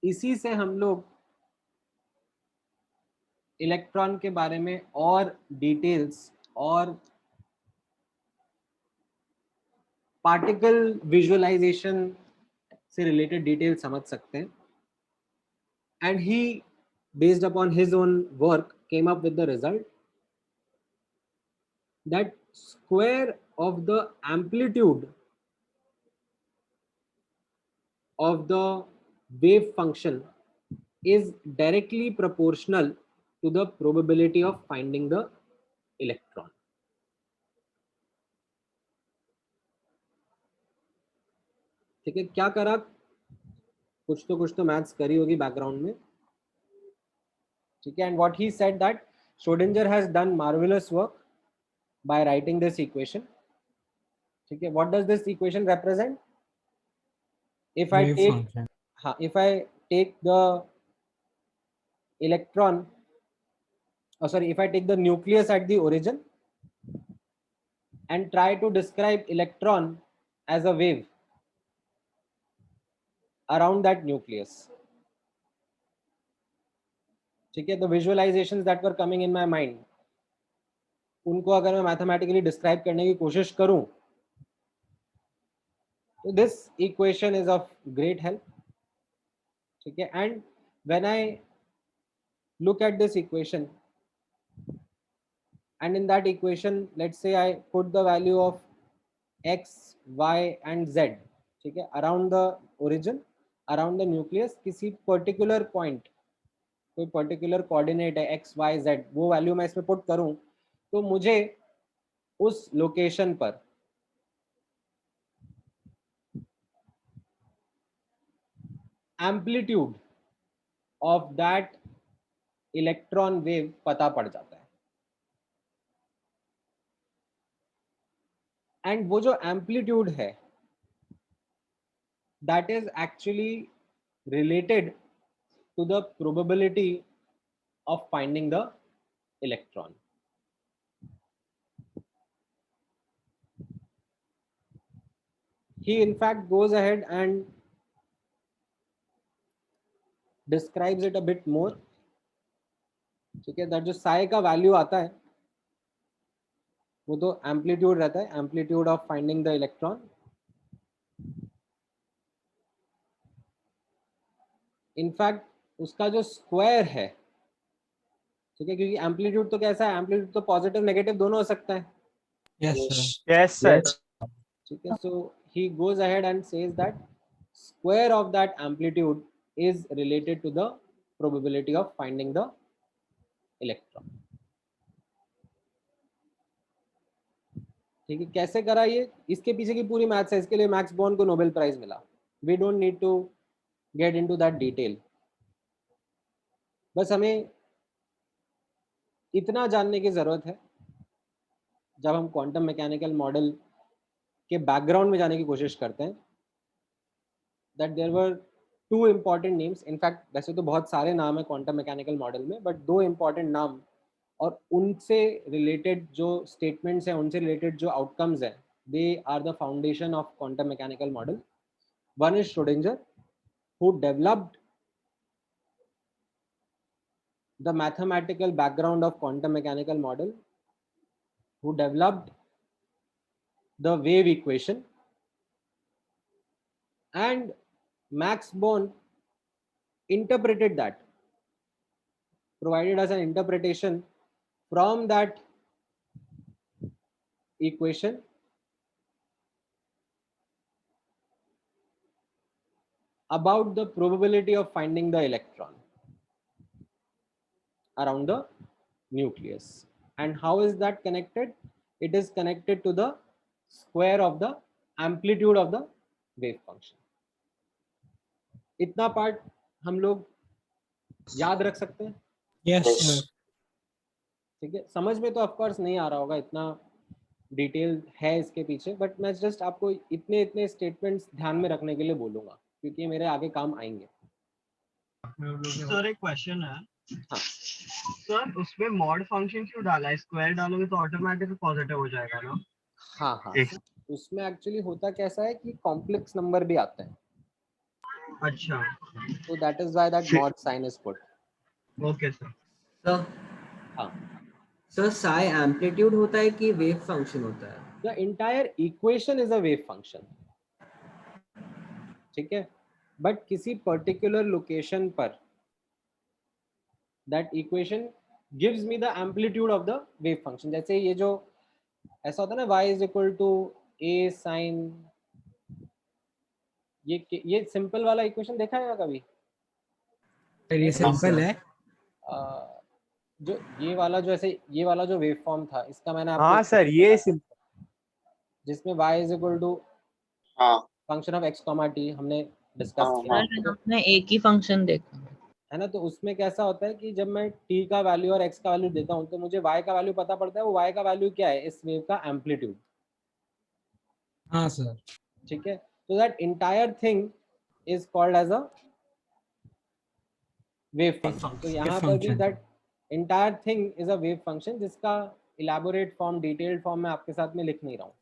इसी से हम लोग इलेक्ट्रॉन के बारे में और डिटेल्स और पार्टिकल विजुअलाइजेशन से रिलेटेड डिटेल समझ सकते हैं. And he based upon his own work came up with the result that square of the amplitude of the wave function is directly proportional to the probability of finding the electron. ठीक है, क्या करा, कुछ तो मैथ्स करी होगी बैकग्राउंड में. ठीक है, and what he said that Schrodinger has done marvelous work by writing this equation. ठीक है, what does this equation represent? If I Wave take function. if I take the electron, if I take the nucleus at the origin and try to describe electron as a wave around that nucleus. ठीक है, the visualizations that were coming in my mind, उनको अगर मैं मैथमेटिकली डिस्क्राइब करने की कोशिश करूं, तो this equation is of great help. ठीक है, and when I look at this equation and in that equation let's say I put the value of x, y and z, ठीक है, around the origin, around the nucleus, किसी particular point, कोई particular coordinate है x, y, z, वो value मैं इसमें put करूं, तो मुझे उस लोकेशन पर amplitude of that electron wave पता पड़ जाता है. एंड वो जो एम्पलीट्यूड है that is actually related to the probability of finding the electron. He in fact goes ahead and describes it a bit more. ठीक है, दैट जो साई का वैल्यू आता है वो तो एम्पलीट्यूड रहता है, amplitude of finding the electron. In fact उसका जो स्क्वायर है, ठीक है, क्योंकि एम्पलीट्यूड तो कैसा है, एम्पलीट्यूड तो पॉजिटिव नेगेटिव दोनों हो सकता है. Yes, sir. Yes, sir. ठीक है, सो he goes ahead and says that square of that amplitude is related to the probability of finding the electron. ठीक है, कैसे करा ये, इसके पीछे की पूरी मैथ्स है, इसके लिए मैक्स बॉर्न को नोबेल प्राइज मिला. We don't need to get into that detail. बस हमें इतना जानने की जरूरत है, जब हम क्वांटम मैकेनिकल मॉडल के बैकग्राउंड में जाने की कोशिश करते हैं, that there were two important names. In fact वैसे तो बहुत सारे नाम है क्वांटम मैकेनिकल मॉडल में, बट दो इम्पॉर्टेंट नाम और उनसे रिलेटेड जो स्टेटमेंट्स हैं, उनसे रिलेटेड जो आउटकम्स हैं, they are the foundation of quantum mechanical model. One is Schrodinger, who developed the mathematical background of quantum mechanical model, who developed the wave equation, and Max Born interpreted that, provided us an interpretation from that equation about the probability of finding the electron around the nucleus. And how is that connected? It is connected to the square of the amplitude of the wave function. इतना पार्ट हम लोग याद रख सकते हैं. Yes, sir. ठीक है, समझ में तो ऑफ कोर्स नहीं आ रहा होगा, इतना डिटेल है इसके पीछे, बट मैं जस्ट आपको इतने स्टेटमेंट्स ध्यान में रखने के लिए बोलूंगा, क्योंकि मेरे आगे काम आएंगे. सर एक क्वेश्चन है हाँ। सर उसमें मॉड फंक्शन क्यों डाला है? स्क्वायर डालोगे तो ऑटोमेटिक पॉजिटिव हो जाएगा ना? हाँ हाँ एक- सर, उसमें एक्चुअली होता कैसा है कि कॉम्प्लेक्स नंबर भी आते हैं, अच्छा, तो that is why that mod sine is put. Okay sir. Sir हाँ, सर साई एम्पलीट्यूड होता है कि वेव फंक्शन होता है? The entire equation is a wave function, ठीक है, बट किसी पर्टिकुलर लोकेशन पर that equation gives me the amplitude of the wave function. जैसे ये जो ऐसा होता है ना, y is equal to a sine, ये सिंपल वाला इक्वेशन देखा है कभी? सर ये सिंपल है। जो ये वाला जो ऐसे ये वाला जो वेव फॉर्म था, इसका मैंने आपको हाँ सर ये जिसमें y इज इक्वल टू हाँ फंक्शन ऑफ x, t हमने डिस्कस हाँ, किया, हाँ। तो हमने एक ही फंक्शन देखा। है ना। तो उसमें कैसा होता है कि जब मैं t का वैल्यू और x का वैल्यू देता हूँ तो मुझे y का वैल्यू पता पड़ता है, वो y का वैल्यू क्या है, इस वेव का एम्पलीट्यूड, हाँ सर। ठीक है। तो that entire thing is called as a wave function. तो यहाँ पर भी function. That entire thing is a wave function, जिसका इलेबोरेट फॉर्म, डिटेल्ड फॉर्म मैं आपके साथ में लिख नहीं रहा हूँ,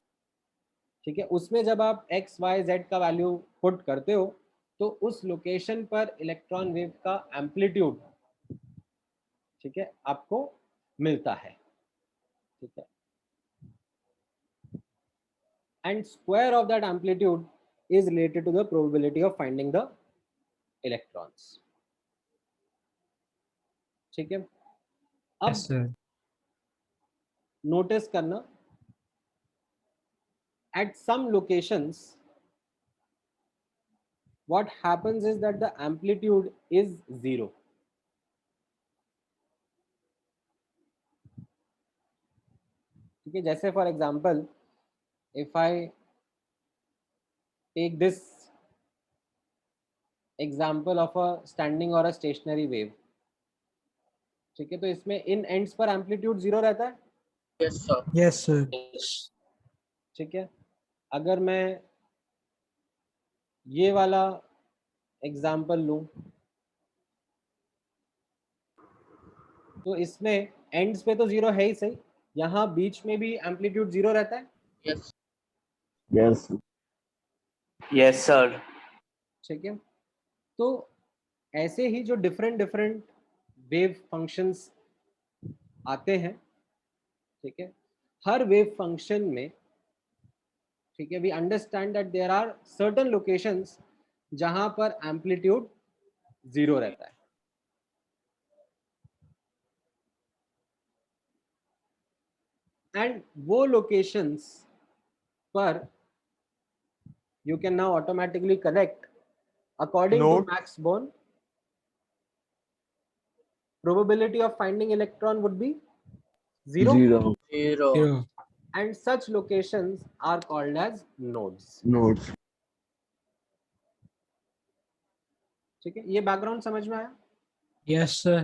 ठीक है। उसमें जब आप x y z का वैल्यू पुट करते हो तो उस लोकेशन पर इलेक्ट्रॉन वेव का एम्पलीट्यूड, ठीक है, आपको मिलता है, ठीक है। And square of that amplitude is related to the probability of finding the electrons, ठीक है। अब Yes sir. नोटिस करना, at some locations what happens is that the amplitude is 0, ठीक है। जैसे for example if I take this example of a standing or a stationary wave, ठीक है, तो इसमें इन एंड्स पर एम्पलीट्यूड 0 रहता है, यस सर, Yes sir. ठीक है। अगर मैं ये वाला एग्जाम्पल लूं तो इसमें एंड्स पे तो 0 है ही सही, यहाँ बीच में भी एम्पलीट्यूड 0 रहता है, यस यस यस सर, ठीक है। तो ऐसे ही जो डिफरेंट डिफरेंट वेव फंक्शंस आते हैं, ठीक है, हर वेव फंक्शन में, ठीक है, we understand that there are certain locations जहां पर एम्पलीट्यूड 0 रहता है, एंड वो लोकेशंस पर you can now automatically correct according Note. to Max Born, probability of finding electron would be 0, zero Zero. and such locations are called as nodes, notes ठीक है। ये बैकग्राउंड समझ में आया? Yes sir.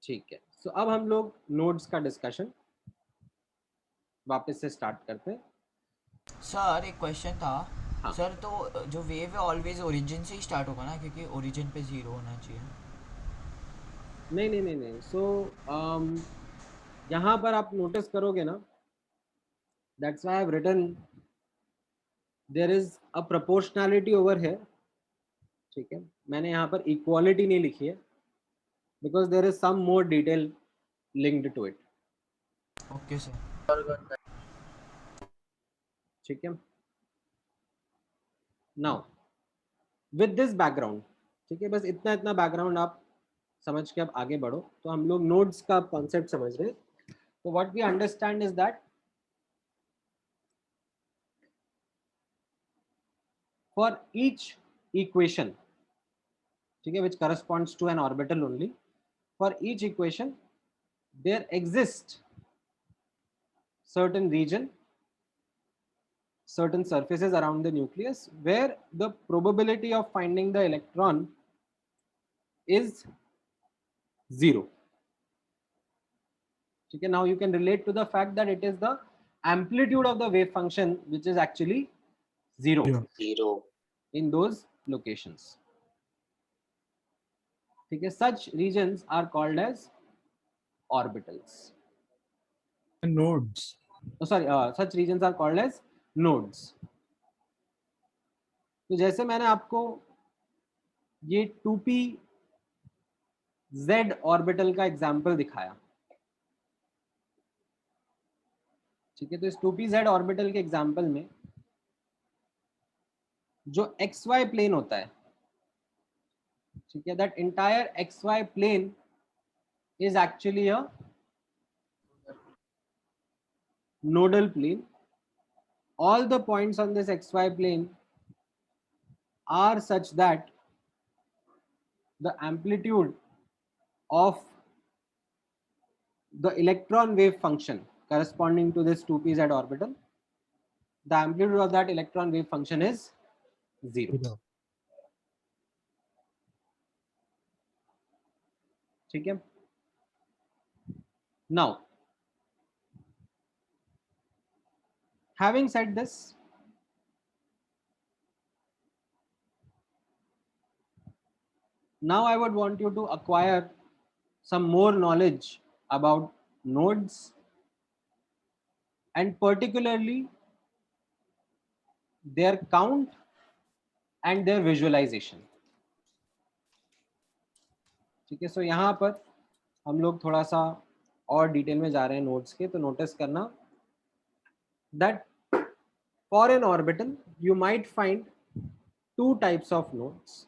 ठीक है। सो अब हम लोग नोड्स का डिस्कशन वापस से स्टार्ट करते हैं। सर एक क्वेश्चन था। हाँ। सर तो जो वेव है ऑलवेज ओरिजिन से ही स्टार्ट होगा ना, क्योंकि ओरिजिन पे 0 होना चाहिए। नहीं नहीं नहीं नहीं, सो यहाँ पर आप नोटिस करोगे ना, that's why I have written there is a proportionality over here, ठीक है। मैंने यहाँ पर इक्वालिटी नहीं लिखी है because there is some more detail linked to it, okay sir. ठीक है। now with this background, ठीक है, बस इतना इतना बैकग्राउंड आप समझ के अब आगे बढ़ो। तो हम लोग नोड्स का कॉन्सेप्ट समझ रहे हैं। तो what we understand is that for each equation, ठीक है, which corresponds to an orbital only, for each equation there exists certain region, certain surfaces around the nucleus where the probability of finding the electron is 0, okay. Now you can relate to the fact that it is the amplitude of the wave function which is actually 0 Zero. Zero in those locations, ठीक है, such regions are called as orbitals. Nodes. Oh, sorry, such regions are called as nodes. तो जैसे मैंने आपको ये 2p z ऑर्बिटल का एग्जाम्पल दिखाया, ठीक है, तो इस 2p z ऑर्बिटल के एग्जाम्पल में जो xy प्लेन होता है, ठीक है, that entire xy plane is actually a nodal plane. All the points on this xy plane are such that the amplitude of the electron wave function corresponding to this 2p z orbital, the amplitude of that electron wave function is 0. Zero. ठीक है, now having said this, now I would want you to acquire some more knowledge about nodes and particularly their count and their visualization. ठीक है, सो यहाँ पर हम लोग थोड़ा सा और डिटेल में जा रहे हैं नोड्स के, तो नोटिस करना that for an orbital you might find two types of nodes.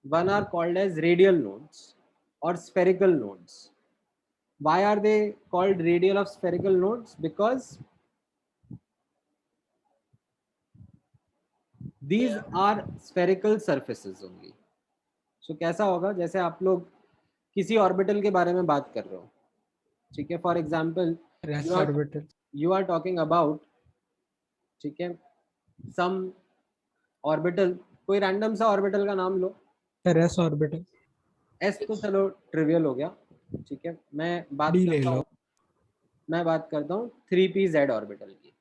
One are called as radial nodes or spherical nodes. Why are they called radial or spherical nodes? Because these are spherical surfaces only. So कैसा होगा, जैसे आप लोग किसी ऑर्बिटल के बारे में बात कर रहे हो, ठीक है, for example S orbital. you are talking about, ठीक है, some orbital, कोई रैंडम सा ऑर्बिटल का नाम लो. Sir, S orbital. एस तो चलो ट्रिवियल हो गया, ठीक है, मैं बात D ले करता लो. हूँ, मैं बात करता हूँ 3p z ऑर्बिटल की.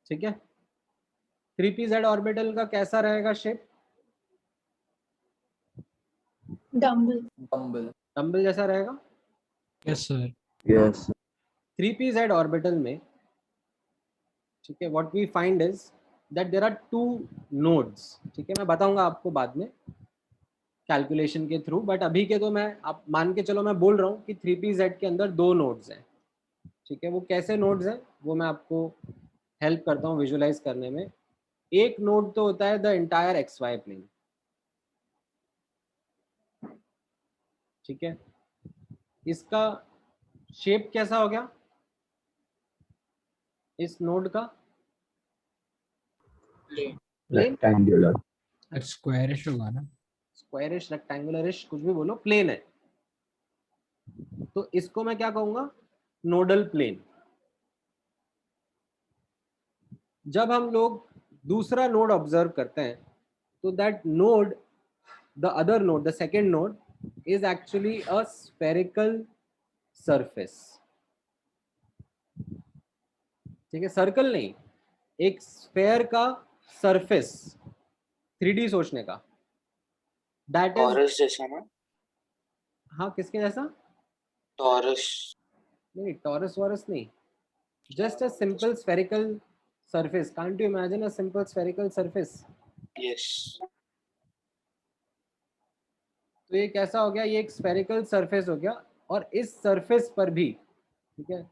ठीक है, 3p z ऑर्बिटल का कैसा रहेगा शेप? डंबल जैसा रहेगा. Yes, sir. Yes. 3p z orbital में, ठीक है, what we find is that there are two nodes. ठीक है, मैं बताऊंगा आपको बाद में कैलकुलेशन के थ्रू, बट अभी के तो मैं आप मान के चलो, मैं बोल रहा हूँ कि 3p z के अंदर दो नोड्स हैं. ठीक है, वो कैसे नोड्स हैं वो मैं आपको हेल्प करता हूँ विजुलाइज करने में. एक नोड तो होता है द एंटायर xy प्लेन. ठीक है, इसका शेप कैसा हो गया इस नोड का? Rectangular. Squarish होगा ना. स्क्वायरिश, रेक्टेंगुलरिश, कुछ भी बोलो, प्लेन है. तो इसको मैं क्या कहूंगा? Nodal plane. जब हम लोग दूसरा नोड ऑब्जर्व करते हैं तो that node, the other node, the second node is actually a spherical surface. ठीक है, सर्कल नहीं, एक स्फेयर का सरफेस. 3D सोचने का, दैट इज टॉरस जैसा ना? हाँ, किसके जैसा? टॉरस. नहीं, टॉरस वॉरस नहीं, just a simple spherical surface. Can't you imagine a simple spherical surface? Yes. तो ये कैसा हो गया? ये एक spherical surface हो गया, और इस surface पर भी, ठीक है,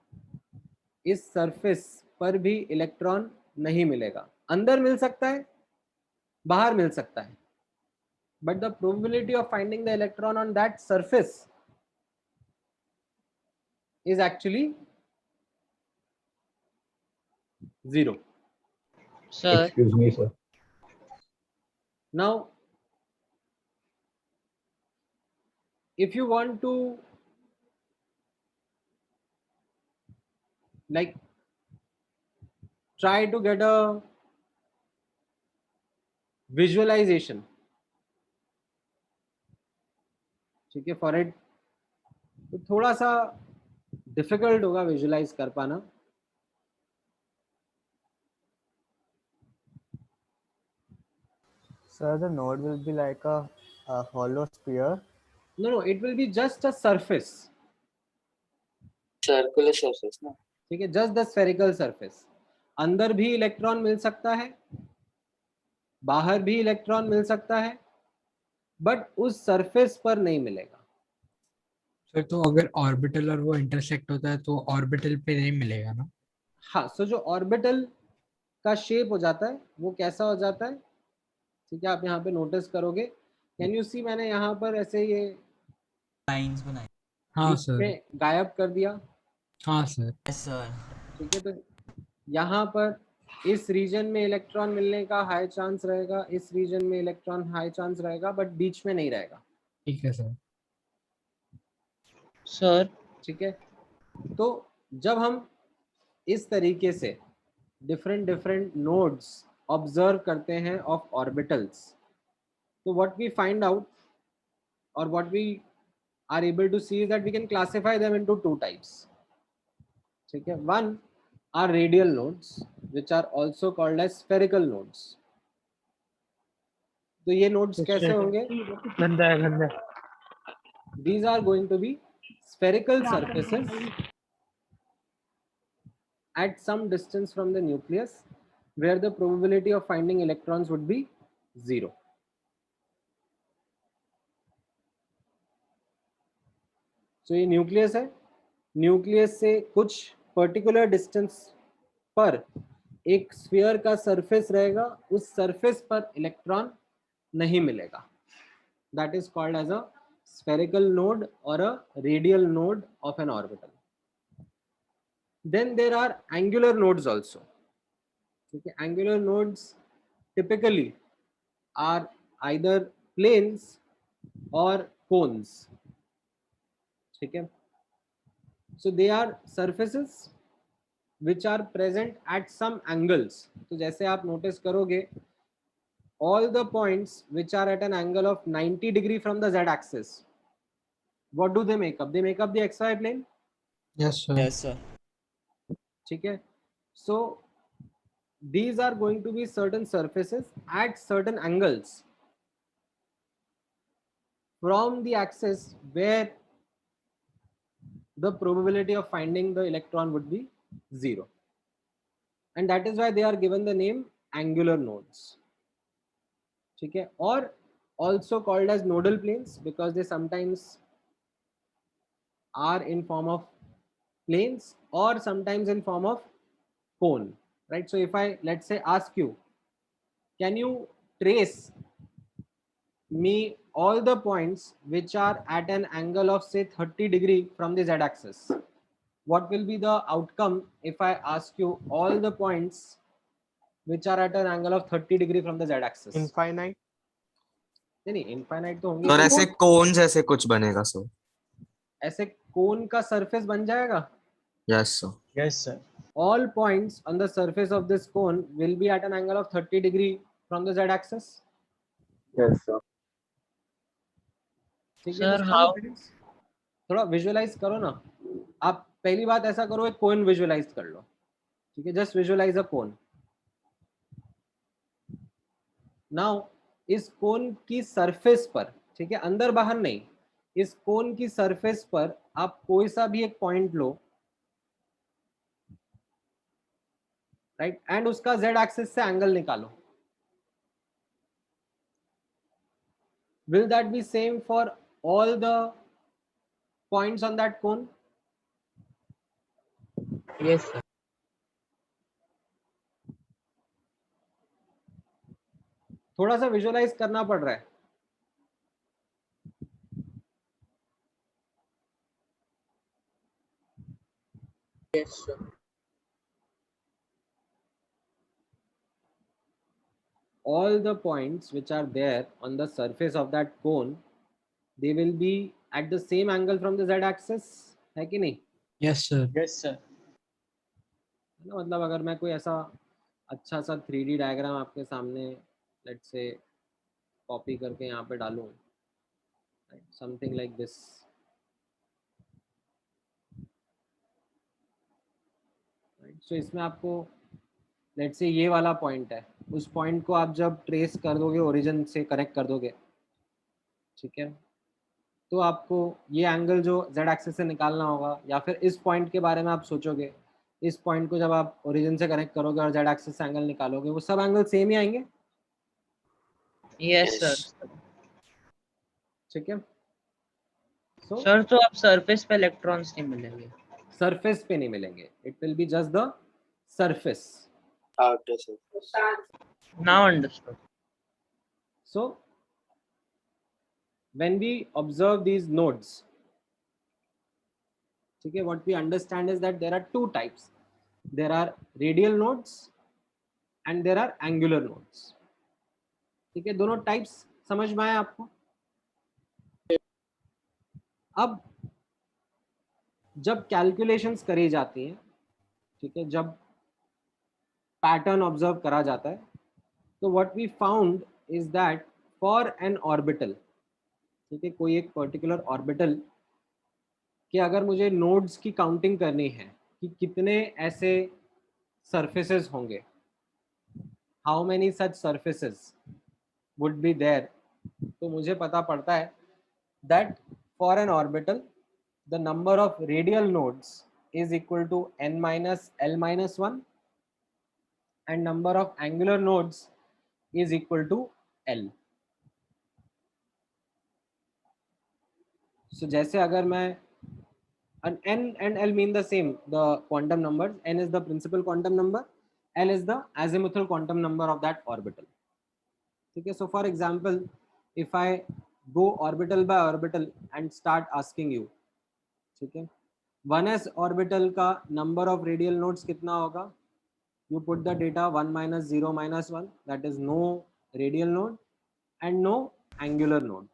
इस surface पर भी इलेक्ट्रॉन नहीं मिलेगा. अंदर मिल सकता है, बाहर मिल सकता है, but the probability of finding the electron on that surface is actually 0. Sir, Excuse me, sir. Now, if you want to like try to get a visualization, ठीक है, फॉर इट, तो थोड़ा सा डिफिकल्ट होगा विजुलाइज कर पाना. Sir, the node will be like a hollow sphere No, it will be just a surface. Circular surface ना. ठीक है, जस्ट द स्फेरिकल सरफेस. अंदर भी इलेक्ट्रॉन मिल सकता है, बाहर भी इलेक्ट्रॉन मिल सकता है, बट उस सरफेस पर नहीं मिलेगा. सर तो अगर ऑर्बिटल और वो इंटरसेक्ट होता है तो ऑर्बिटल पे नहीं मिलेगा ना? हाँ, सो जो ऑर्बिटल का शेप हो जाता है वो कैसा हो जाता है, ठीक है, आप यहाँ पे नोटिस करोगे. कैन यू सी, मैंने यहाँ पर ऐसे ये लाइंस बनाई. हाँ बीच सर. में गायब कर दिया. हाँ सर. Yes sir. ठीक है, तो यहाँ पर इस रीजन में इलेक्ट्रॉन मिलने का हाई चांस रहेगा, इस रीजन में इलेक्ट्रॉन हाई चांस रहेगा, बट बीच में नहीं रहेगा. ठीक है सर. Sir, ठीक है, तो जब हम इस तरीके से डिफरेंट डिफरेंट नोड्स ऑब्जर्व करते हैं ऑफ ऑर्बिटल्स, तो व्हाट वी फाइंड आउट और what we are able to see is that we can classify them into two types. ठीक है, one are radial nodes which are also called as spherical nodes. तो ये नोड्स कैसे होंगे? गंदा है गंदा. These are going to be spherical surfaces at some distance from the nucleus where the probability of finding electrons would be 0. So ये न्यूक्लियस है, न्यूक्लियस से कुछ पर्टिकुलर डिस्टेंस पर एक स्फीयर का सरफेस रहेगा, उस सरफेस पर इलेक्ट्रॉन नहीं मिलेगा. That is called as a spherical node or a radial node of an orbital. Then there are angular nodes also. Okay, angular nodes typically are either planes or cones. Okay, so they are surfaces which are present at some angles. तो जैसे आप notice करोगे, all the points which are at an angle of 90 degree from the z-axis, what do they make up? They make up the xy plane. Yes sir. Yes sir. ठीक है, so these are going to be certain surfaces at certain angles from the axis where the probability of finding the electron would be 0, and that is why they are given the name angular nodes. ठीक है, or also called as nodal planes because they sometimes are in form of planes or sometimes in form of cone, right? So if I, let's say, ask you, can you trace me all the points which are at an angle of say 30 degree from the z-axis, what will be the outcome if I ask you all the points which are at an angle of 30 degree from the z-axis? Infinite. नहीं, इनफाइनाइट तो होंगे. और ऐसे कोन जैसे कुछ बनेगा सो. ऐसे कोन का सरफेस बन जाएगा. Yes sir. Yes sir. All points on the surface of this cone will be at an angle of 30 degree from the z-axis. Yes sir. ठीक है, Sir, तो how? थोड़ा विजुअलाइज करो ना. आप पहली बात ऐसा करो, एक कोन विजुअलाइज कर लो. ठीक है, जस्ट विजुअलाइज अ कोन. नाउ इस कोन की सरफेस पर, ठीक है, अंदर बाहर नहीं, इस कोन की सरफेस पर आप कोई सा भी एक पॉइंट लो, राइट, एंड उसका z एक्सिस से एंगल निकालो. Will that be same for all the points on that cone? Yes sir. थोड़ा सा विजुअलाइज करना पड़ रहा है. Yes sir. All the points which are there on the surface of that cone, they will be at the same angle from the z-axis, है कि नहीं? Yes sir. Yes sir. ना, मतलब अगर मैं कोई ऐसा अच्छा सा 3D डायग्राम आपके सामने लेट्स से कॉपी करके यहाँ पे डालूं, समथिंग लाइक दिस, सो इसमें आपको लेट्स से ये वाला पॉइंट है, उस पॉइंट को आप जब ट्रेस कर दोगे, ओरिजिन से कनेक्ट कर दोगे, ठीक है, तो आपको ये एंगल जो z एक्सिस से निकालना होगा, या फिर इस पॉइंट के बारे में आप सोचोगे, इस पॉइंट को जब आप ओरिजिन से कनेक्ट करोगे और z एक्सिस से एंगल निकालोगे, वो सब एंगल सेम ही आएंगे। Yes Yes. सर। ठीक है, सो सर तो आप सरफेस पे इलेक्ट्रॉन्स नहीं मिलेंगे। सरफेस पे नहीं मिलेंगे, it will be just the surface. Outer surface. Now understood. So when we observe these nodes, ठीक है, what we understand is that there are two types. There are radial nodes and there are angular nodes. ठीक है, दोनों टाइप्स समझ में आए आपको? अब जब कैलकुलेशंस करी जाती हैं, ठीक है, जब पैटर्न ऑब्जर्व करा जाता है, तो what we found is that for an orbital, ठीक है, कोई एक पर्टिकुलर ऑर्बिटल कि अगर मुझे नोड्स की काउंटिंग करनी है कि कितने ऐसे सरफेसेस होंगे, how many such surfaces would be there, तो मुझे पता पड़ता है that for an orbital the number of radial nodes is equal to n minus l minus 1 and number of angular nodes is equal to l. So जैसे अगर मैं n and l mean the same, the quantum numbers, n is the principal quantum number, l is the azimuthal quantum number of that orbital. ठीक है, so for example if I go orbital by orbital and start asking you, ठीक है, 1s ऑर्बिटल का नंबर ऑफ रेडियल नोड्स कितना होगा, you put the data 1 minus 0 minus 1, that is no radial node and no angular node.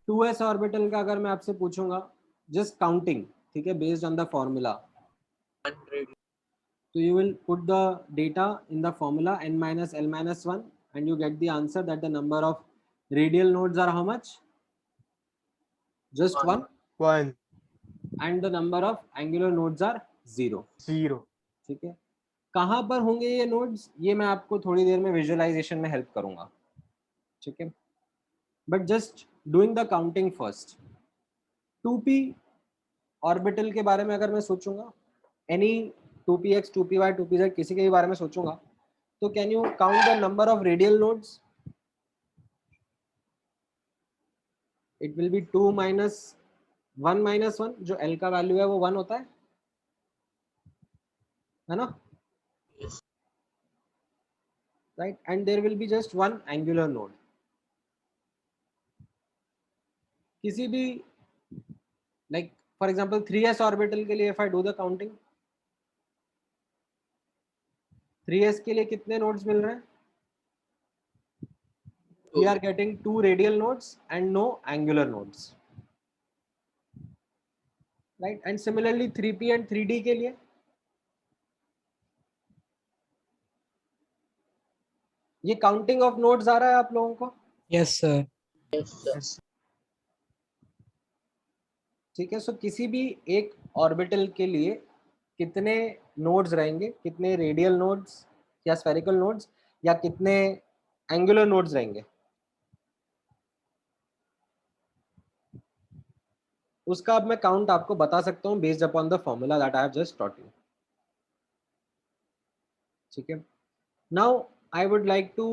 2s orbital का अगर मैं आपसे पूछूंगा just counting, ठीक है, based on the formula, so you will put the data in the formula n minus l minus 1 and you get the answer that the number of radial nodes are how much, just one, 1 and the number of angular nodes are 0. 0. ठीक है, कहाँ पर होंगे ये नोड्स, ये मैं आपको थोड़ी देर में विजुअलाइजेशन में हेल्प करूंगा, ठीक है, but just doing the counting first. 2p orbital के बारे में अगर मैं सोचूंगा, एनी 2px 2py 2pz किसी के भी बारे में सोचूंगा, तो can you count the number of radial nodes, it will be 2 minus 1 minus 1, जो l का वैल्यू है वो 1 होता है ना, right, and there will be just one angular node. किसी भी like for example 3s orbital के लिए if I do the counting, 3s के लिए कितने nodes मिल रहे हैं, we are getting 2 radial nodes and no angular nodes, right, and similarly 3p and 3d के लिए ये काउंटिंग ऑफ नोड्स आ रहा है आप लोगों को? Yes sir. ठीक है, सो किसी भी एक ऑर्बिटल के लिए कितने नोड्स रहेंगे, कितने रेडियल नोड्स या स्फेरिकल नोड्स या कितने एंगुलर नोड्स रहेंगे, उसका अब मैं काउंट आपको बता सकता हूं based upon the formula that I have just taught you. ठीक है, now I would like to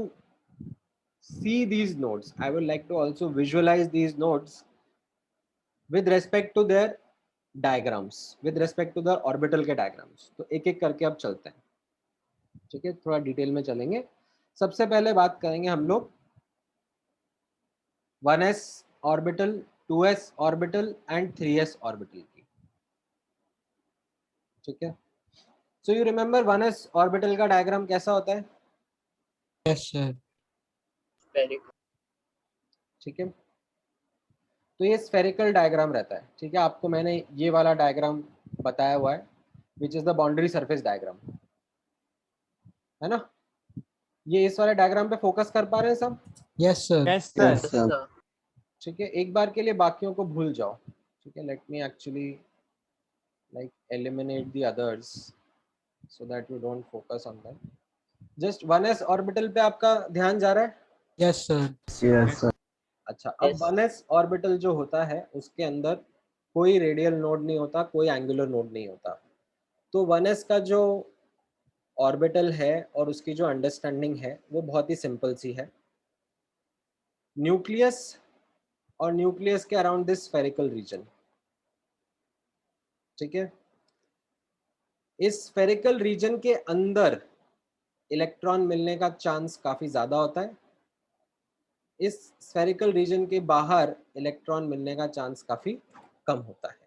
see these nodes. I would like to also visualize these nodes with respect to their diagrams, with respect to the orbital के diagrams. तो एक एक करके अब चलते हैं, ठीक है, थोड़ा डिटेल में चलेंगे. सबसे पहले बात करेंगे हम लोग 1s orbital, 2s orbital and 3s orbital की. ठीक है, so you remember 1s orbital का डायग्राम कैसा होता है? Yes sir. ठीक है, तो ये स्फेरिकल डायग्राम रहता है. ठीक है, आपको मैंने ये वाला डायग्राम बताया हुआ है which is the boundary surface diagram, है ना. ये इस वाले डायग्राम पे फोकस कर पा रहे हैं सब? Yes sir. Yes sir. ठीक है, एक बार के लिए बाकियों को भूल जाओ. ठीक है, let me actually like eliminate the others so that you don't focus on that. Just 1s orbital पे आपका ध्यान जा रहा है? Yes sir. Yes, sir. अच्छा, अब 1s ऑर्बिटल जो होता है उसके अंदर कोई रेडियल नोड नहीं होता, कोई एंगुलर नोड नहीं होता। तो 1s का जो ऑर्बिटल है और उसकी जो अंडरस्टैंडिंग है वो बहुत ही सिंपल सी है। न्यूक्लियस और न्यूक्लियस के अराउंड दिस स्फेरिकल रीजन, ठीक है। इस स्फेरिकल रीजन के अंदर इलेक्ट्रॉन मिलने का चांस काफी ज्यादा होता है, इस स्फेरिकल रीजन के बाहर इलेक्ट्रॉन मिलने का चांस काफी कम होता है।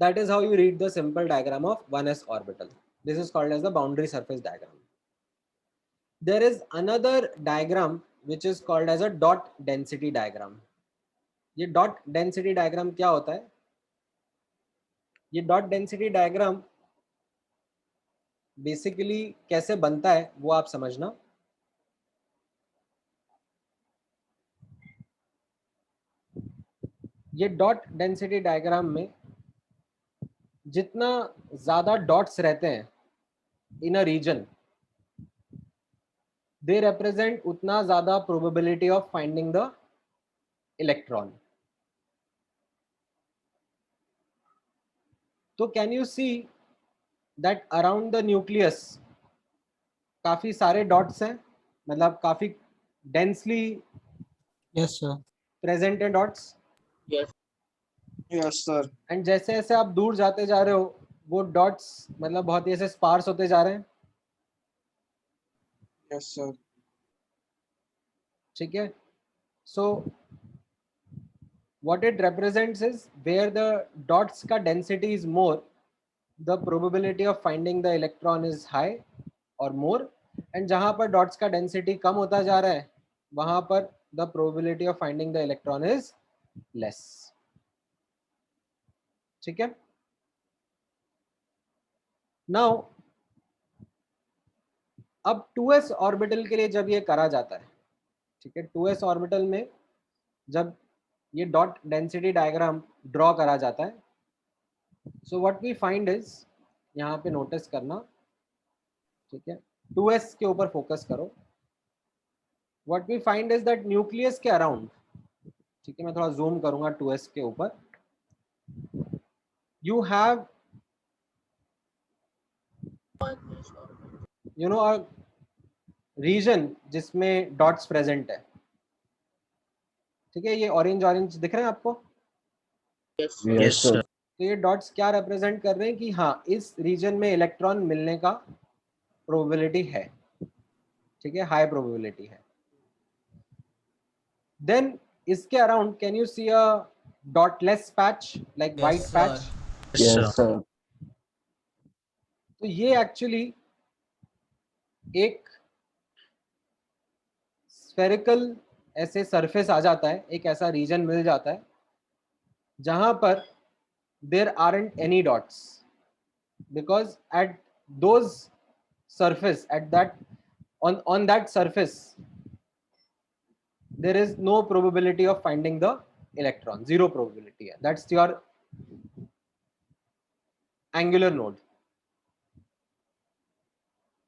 That is how you read the simple diagram of 1s orbital. This is called as the boundary surface diagram. There is another diagram which is called as a dot density diagram. ये dot density diagram क्या होता है? ये dot density diagram basically कैसे बनता है वो आप समझना। ये dot density diagram में जितना ज्यादा डॉट्स रहते हैं इन अ रीजन, they represent उतना ज्यादा probability of finding the electron. तो can you see that around the nucleus काफी सारे डॉट्स हैं, मतलब काफी डेंसली यस सर। प्रेजेंट है डॉट्स। Yes sir. एंड जैसे जैसे आप दूर जाते जा रहे हो वो डॉट्स मतलब बहुत ही ऐसे स्पार्स होते जा रहे हैं। Yes sir. ठीक है, सो what it represents is where the dots का density is more, the probability of finding the electron is high or more, and जहां पर dots का density कम होता जा रहा है वहां पर the probability of finding the electron is less। ठीक है, now अब 2s ऑर्बिटल के लिए जब ये करा जाता है, ठीक है, 2s ऑर्बिटल में जब ये डॉट डेंसिटी डायग्राम ड्रॉ करा जाता है, so what we find is, यहाँ पे नोटिस करना, ठीक है, 2s के ऊपर फोकस करो। What we find is that nucleus के अराउंड, ठीक है, मैं थोड़ा जूम करूंगा 2s के ऊपर, you have you know a region जिसमें डॉट्स प्रेजेंट है। ठीक है, ये ऑरेंज ऑरेंज दिख रहे हैं आपको? Yes, sir. तो ये डॉट्स क्या रिप्रेजेंट कर रहे हैं कि हाँ इस रीजन में इलेक्ट्रॉन मिलने का प्रोबेबिलिटी है। ठीक है, हाई प्रोबेबिलिटी है। देन इसके around can you see a dotless patch like white patch? Yes, sir. तो ये एक्चुअली एक स्फेरिकल ऐसे सरफेस आ जाता है, एक ऐसा रीजन मिल जाता है जहां पर there aren't any dots, because at those surface, at that on that surface there is no probability of finding the electron, zero probability है, that's your angular node।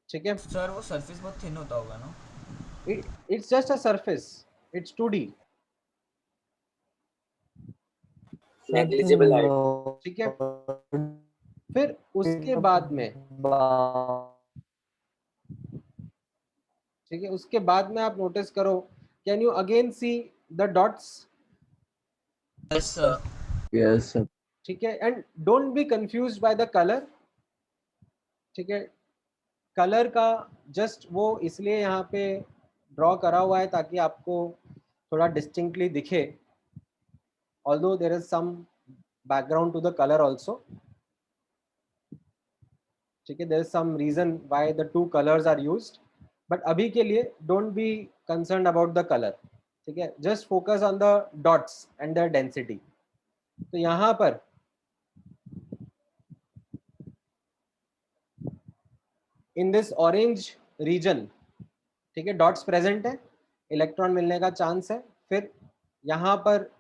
ठीक है, सर वो सरफेस बहुत थिन होता होगा ना? it's just a surface, it's 2D। Negligible height. ठीक है, फिर उसके बाद में, ठीक है, उसके बाद में आप नोटिस करो, can you again see the dots? Yes sir. Yes, sir. ठीक है, and don't be confused by the colour. ठीक है, कलर का जस्ट वो इसलिए यहाँ पे ड्रॉ करा हुआ है ताकि आपको थोड़ा डिस्टिंक्टली दिखे, although there is some background to the colour also. ठीक है, there is some region why the two colours are used, but अभी के लिए don't be concerned about the colour. ठीक है, just focus on the dots and their density. तो यहाँ पर इन दिस ऑरेंज रीजन, ठीक है, डॉट्स प्रेजेंट है, इलेक्ट्रॉन मिलने का चांस है। फिर यहाँ पर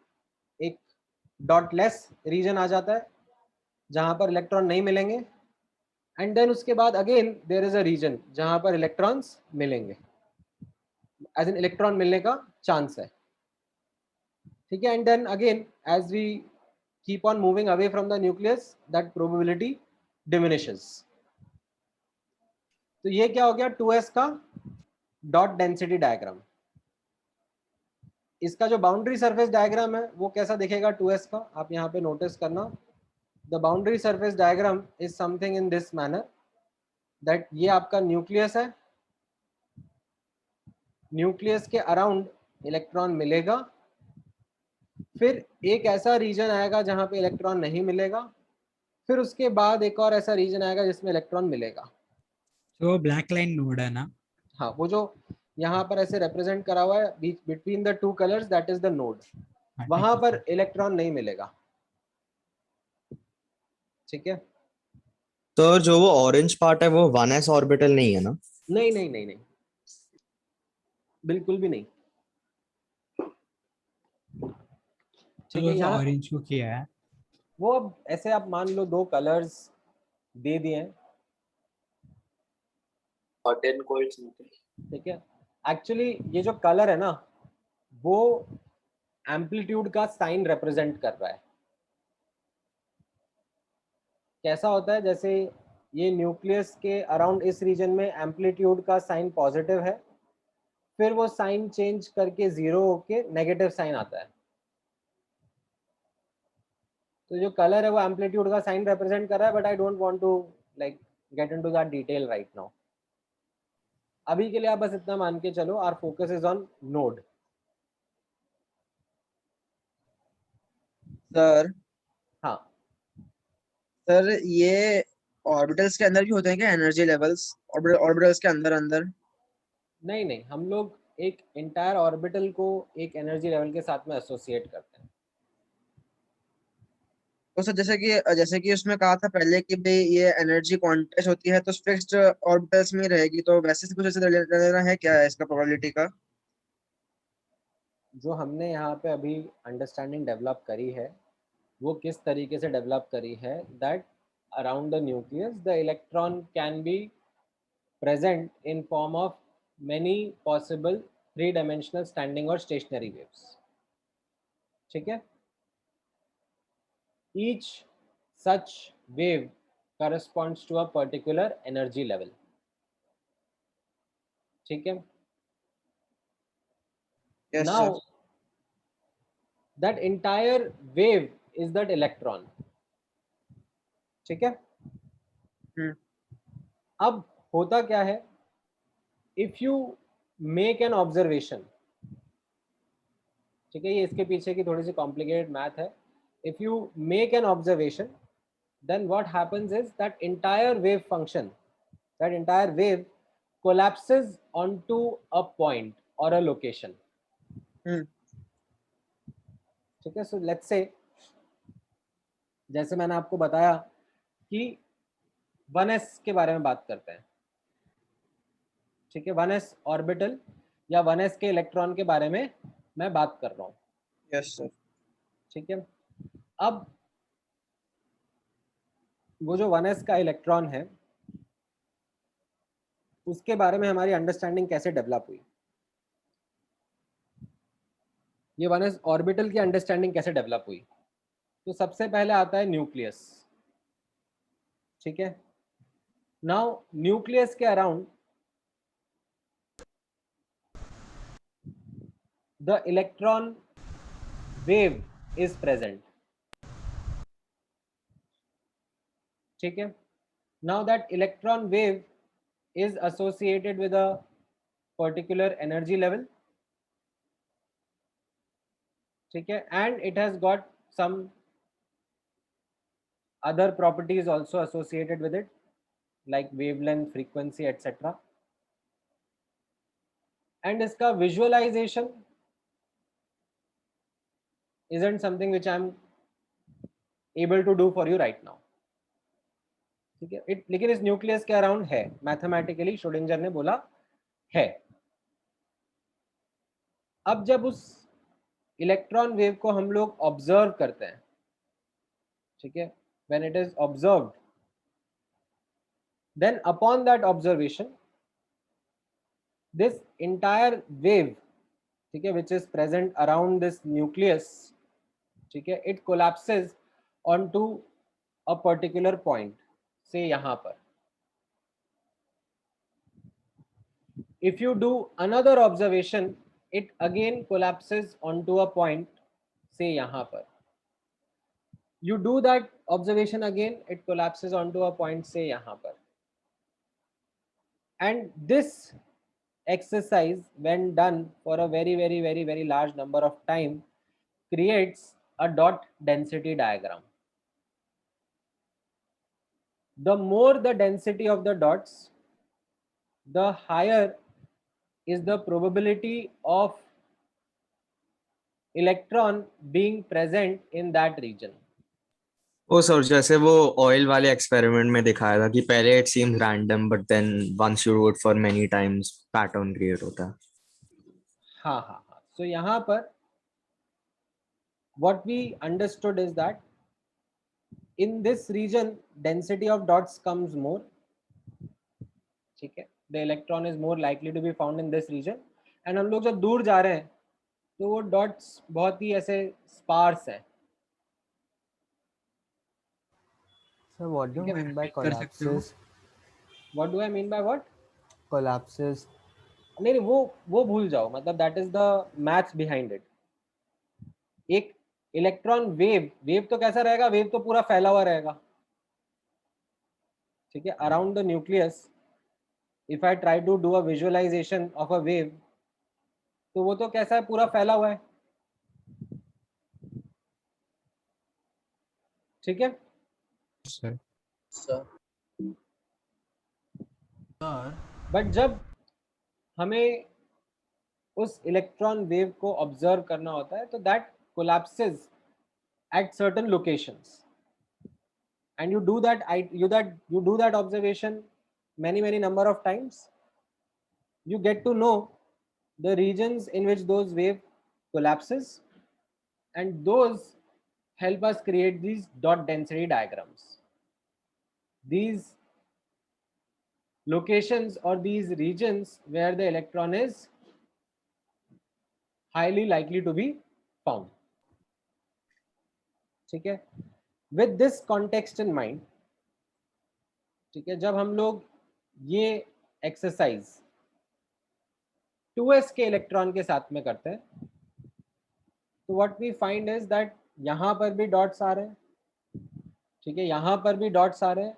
एक डॉटलेस रीजन आ जाता है जहाँ पर इलेक्ट्रॉन नहीं मिलेंगे, एंड देन उसके बाद again there is a region जहाँ पर इलेक्ट्रॉन्स मिलेंगे। एज एन इलेक्ट्रॉन मिलने का चांस है, ठीक है। And then again as we keep on moving away from the nucleus that probability diminishes. तो ये क्या हो गया 2s का डॉट डेंसिटी डायग्राम। इसका जो बाउंड्री सरफेस डायग्राम है वो कैसा दिखेगा 2s का, आप यहाँ पे नोटिस करना। The boundary surface diagram is something in this manner that ये आपका न्यूक्लियस है, न्यूक्लियस के अराउंड इलेक्ट्रॉन मिलेगा, फिर एक ऐसा रीजन आएगा जहां पे इलेक्ट्रॉन नहीं मिलेगा, फिर उसके बाद एक और ऐसा रीजन आएगा जिसमें इलेक्ट्रॉन मिलेगा। तो ब्लैक लाइन नोड है ना? हाँ, वो जो यहाँ पर ऐसे रिप्रेजेंट करा हुआ है between the two colours, that is the node. हाँ, ठीक वहां है पर सर। इलेक्ट्रॉन नहीं मिलेगा, ठीक है। तो जो वो ऑरेंज पार्ट है वो 1s ऑर्बिटल नहीं है ना? नहीं नहीं नहीं नहीं, बिल्कुल भी नहीं, ठीक है। तो यहाँ ऑरेंज को किया है। वो अब ऐसे आप मान लो दो कलर्स दे दिए हैं, हॉट एंड कोल्ड समथिंग। ठीक है। एक्चुअली ये जो कलर है ना वो एम्पलीट्यूड का साइन रिप्रेजेंट कर रहा है। कैसा होता है, जैसे ये न्यूक्लियस के अराउंड इस रीजन में एम्पलीट्यूड का साइन पॉजिटिव है, फिर वो साइन चेंज करके जीरो होके नेगेटिव साइन आता है। तो जो कलर है वो एम्पलीट्यूड का साइन रिप्रेजेंट कर रहा है, but I don't want to like get into that detail right now. अभी के लिए आप बस इतना मान के चलो, our focus is on node. Sir हाँ, सर ये ऑर्बिटल्स के अंदर भी होते हैं क्या एनर्जी लेवल्स, ऑर्बिटल्स के अंदर अंदर? नहीं नहीं, हम लोग एक इंटायर ऑर्बिटल को एक एनर्जी लेवल के साथ में एसोसिएट करते हैं। तो सर जैसे कि उसमें कहा था पहले कि भाई ये एनर्जी क्वांटाइज होती है तो फिक्स्ड ऑर्बिटल्स में ही रहेगी, तो वैसे से कुछ ऐसे लेना है क्या है इसका प्रोबेबिलिटी का? जो हमने यहाँ पे अभी अंडरस्टैंडिंग डेवलप करी है वो किस तरीके से डेवलप करी है, that around the nucleus the electron can be present in form of many possible 3 dimensional standing और स्टेशनरी वेव्स, ठीक है। Each such wave corresponds to a particular energy level, ठीक है। Yes Now sir. that entire wave is that electron, ठीक है। अब होता क्या है, if you make an observation, ठीक है, ये इसके पीछे की थोड़ी सी कॉम्प्लिकेटेड मैथ है। If you make an observation then what happens is that entire wave function, that entire wave collapses onto a point or a location, ठीक है। सो लेट्स से जैसे मैंने आपको बताया कि 1s के बारे में बात करते हैं, ठीक है। 1s ऑर्बिटल या 1s के इलेक्ट्रॉन के बारे में मैं बात कर रहा हूँ, यस सर। ठीक है। अब वो जो 1s का इलेक्ट्रॉन है उसके बारे में हमारी अंडरस्टैंडिंग कैसे डेवलप हुई, ये 1s ऑर्बिटल की अंडरस्टैंडिंग कैसे डेवलप हुई। तो सबसे पहले आता है न्यूक्लियस, ठीक है। नाउ न्यूक्लियस के around the electron wave is present, ठीक है। Now that electron wave is associated with a particular energy level, ठीक है, and it has got some other properties also associated with it like wavelength, frequency, etc. and इसका visualization isn't something which I'm able to do for you right now, ठीक है। लेकिन इस न्यूक्लियस के अराउंड है, मैथमेटिकली श्रोडिंगर ने बोला है। अब जब उस इलेक्ट्रॉन वेव को हम लोग ऑब्जर्व करते हैं, ठीक है, when it is observed, then upon that observation this entire wave, ठीक है, which is present around this nucleus, ठीक है, it collapses onto a particular point, say यहाँ पर. If you do another observation, it again collapses onto a point, say यहाँ पर. You do that observation again, it collapses onto a point, say यहाँ पर. And this exercise, when done for a very large number of time, creates a dot density diagram. The more the density of the dots, the higher is the probability of electron being present in that region. Oh sir, जैसे वो ऑयल वाले एक्सपेरिमेंट में दिखाया था कि पहले it seems random but then once you do it for many times pattern create होता है. हाँ. So यहाँ पर what we understood is that in this region density of dots comes more, ठीक है, the electron is more likely to be found in this region. and हम लोग जब दूर जा रहे हैं तो वो dots बहुत ही ऐसे sparse है. So what do you mean by collapses? What do I mean by what? Collapses. नहीं वो भूल जाओ, मतलब that is the maths behind it. एक इलेक्ट्रॉन वेव तो कैसा रहेगा, वेव तो पूरा फैला हुआ रहेगा, ठीक है, around the nucleus. If I try to do a visualisation of a wave, तो वो तो कैसा है, पूरा फैला हुआ है, ठीक है सर. बट जब हमें उस इलेक्ट्रॉन वेव को ऑब्जर्व करना होता है तो that collapses at certain locations, and you do that observation many number of times. You get to know the regions in which those wave collapses, and those help us create these dot density diagrams. These locations or these regions where the electron is highly likely to be found. ठीक है, with this context in mind, ठीक है, जब हम लोग ये एक्सरसाइज 2s के इलेक्ट्रॉन के साथ में करते हैं तो what we find is that यहाँ पर भी डॉट्स आ रहे हैं, ठीक है, यहाँ पर भी डॉट्स आ रहे हैं,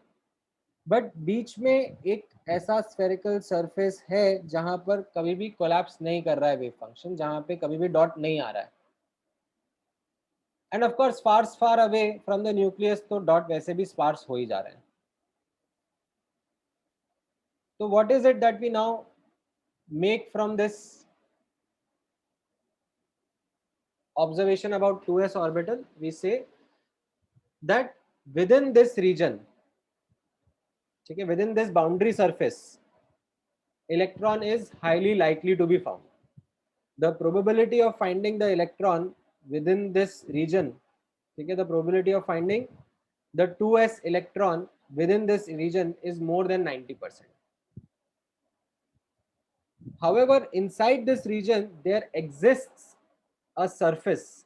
बट बीच में एक ऐसा स्फेरिकल सरफेस है जहाँ पर कभी भी कोलैप्स नहीं कर रहा है वेव फंक्शन, जहाँ पे कभी भी डॉट नहीं आ रहा है. And of course far away from the nucleus तो डॉट वैसे भी स्पार्स हो ही जा रहे हैं. तो what is it that we now make from this observation about 2s orbital? We say that within this region, ठीक है, within this boundary surface, electron is highly likely to be found. The probability of finding the electron within this region, ठीक है, the probability of finding the 2s electron within this region is more than 90%. However, inside this region there exists a surface